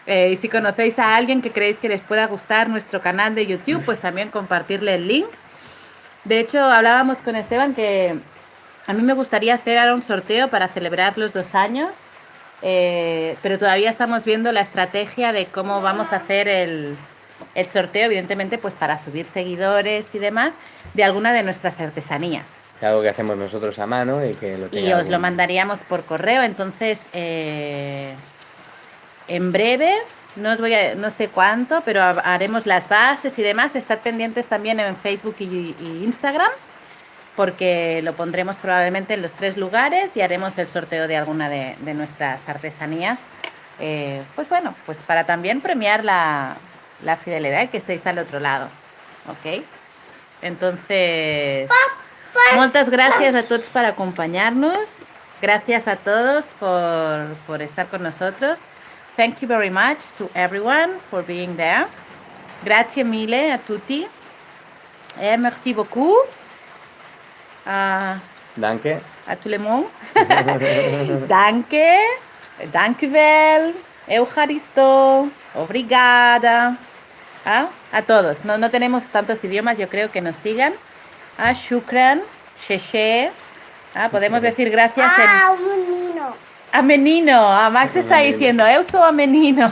Y si conocéis a alguien que creéis que les pueda gustar nuestro canal de YouTube, pues también compartirle el link. De hecho, hablábamos con Esteban que a mí me gustaría hacer ahora un sorteo para celebrar los 2 años, pero todavía estamos viendo la estrategia de cómo vamos a hacer el sorteo, evidentemente, pues para subir seguidores y demás, de alguna de nuestras artesanías. Algo que hacemos nosotros a mano y que lo Y os lo mandaríamos por correo, entonces... en breve, no sé cuánto, pero haremos las bases y demás. Estad pendientes también en Facebook y Instagram porque lo pondremos probablemente en los 3 lugares y haremos el sorteo de alguna de nuestras artesanías. Pues bueno, pues para también premiar la fidelidad y que estéis al otro lado, ¿ok? Entonces, muchas gracias a todos por acompañarnos. Gracias a todos por estar con nosotros. Thank you very much to everyone for being there. Grazie mille a tutti. Merci beaucoup. Danke. A tout le monde. Danke. Danke wel. Eucharisto. Obrigada. A todos. No tenemos tantos idiomas, yo creo, que nos sigan. Shukran. Sheshe. Podemos decir gracias en... menino. A menino. Max está diciendo, eu sou a menino.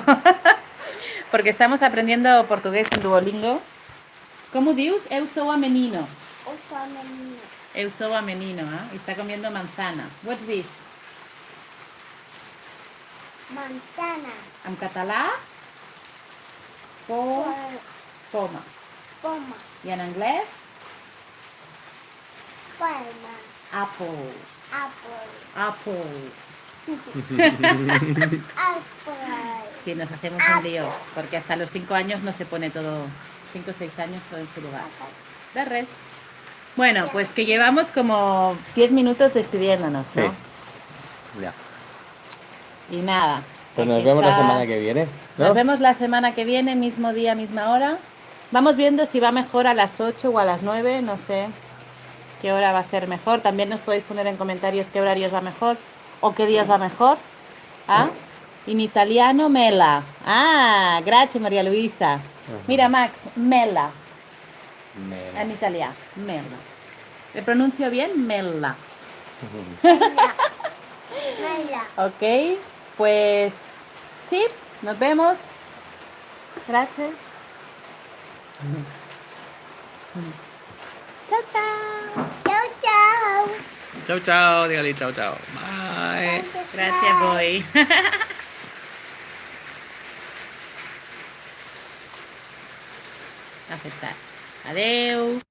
Porque estamos aprendiendo portugués en Duolingo. ¿Cómo dius? Eu sou a menino. Eu sou a menino, ¿eh? Está comiendo manzana. What's this? Manzana. En català? Poma. Poma. I en anglès? Palma. Apple. Apple. Sí, nos hacemos un lío, porque hasta los 5 años no se pone todo, 5 o 6 años todo en su lugar. De res. Bueno, pues que llevamos como 10 minutos despidiéndonos, ¿no? Sí. Ya. Y nada. Pues nos vemos la semana que viene, ¿no? Nos vemos la semana que viene, mismo día, misma hora. Vamos viendo si va mejor a las 8 o a las 9, no sé qué hora va a ser mejor. También nos podéis poner en comentarios qué horarios va mejor o qué días va mejor. In italiano, mela. Gracias, María Luisa. Mira, Max, mela. En italiano, mela. ¿Le pronuncio bien? Mela. Ok, pues sí, nos vemos. Gracias. Chao, chao. Chao, chao. Dígale chao, chao. Bye. Gracias, Boy. Aceptar. Adeu.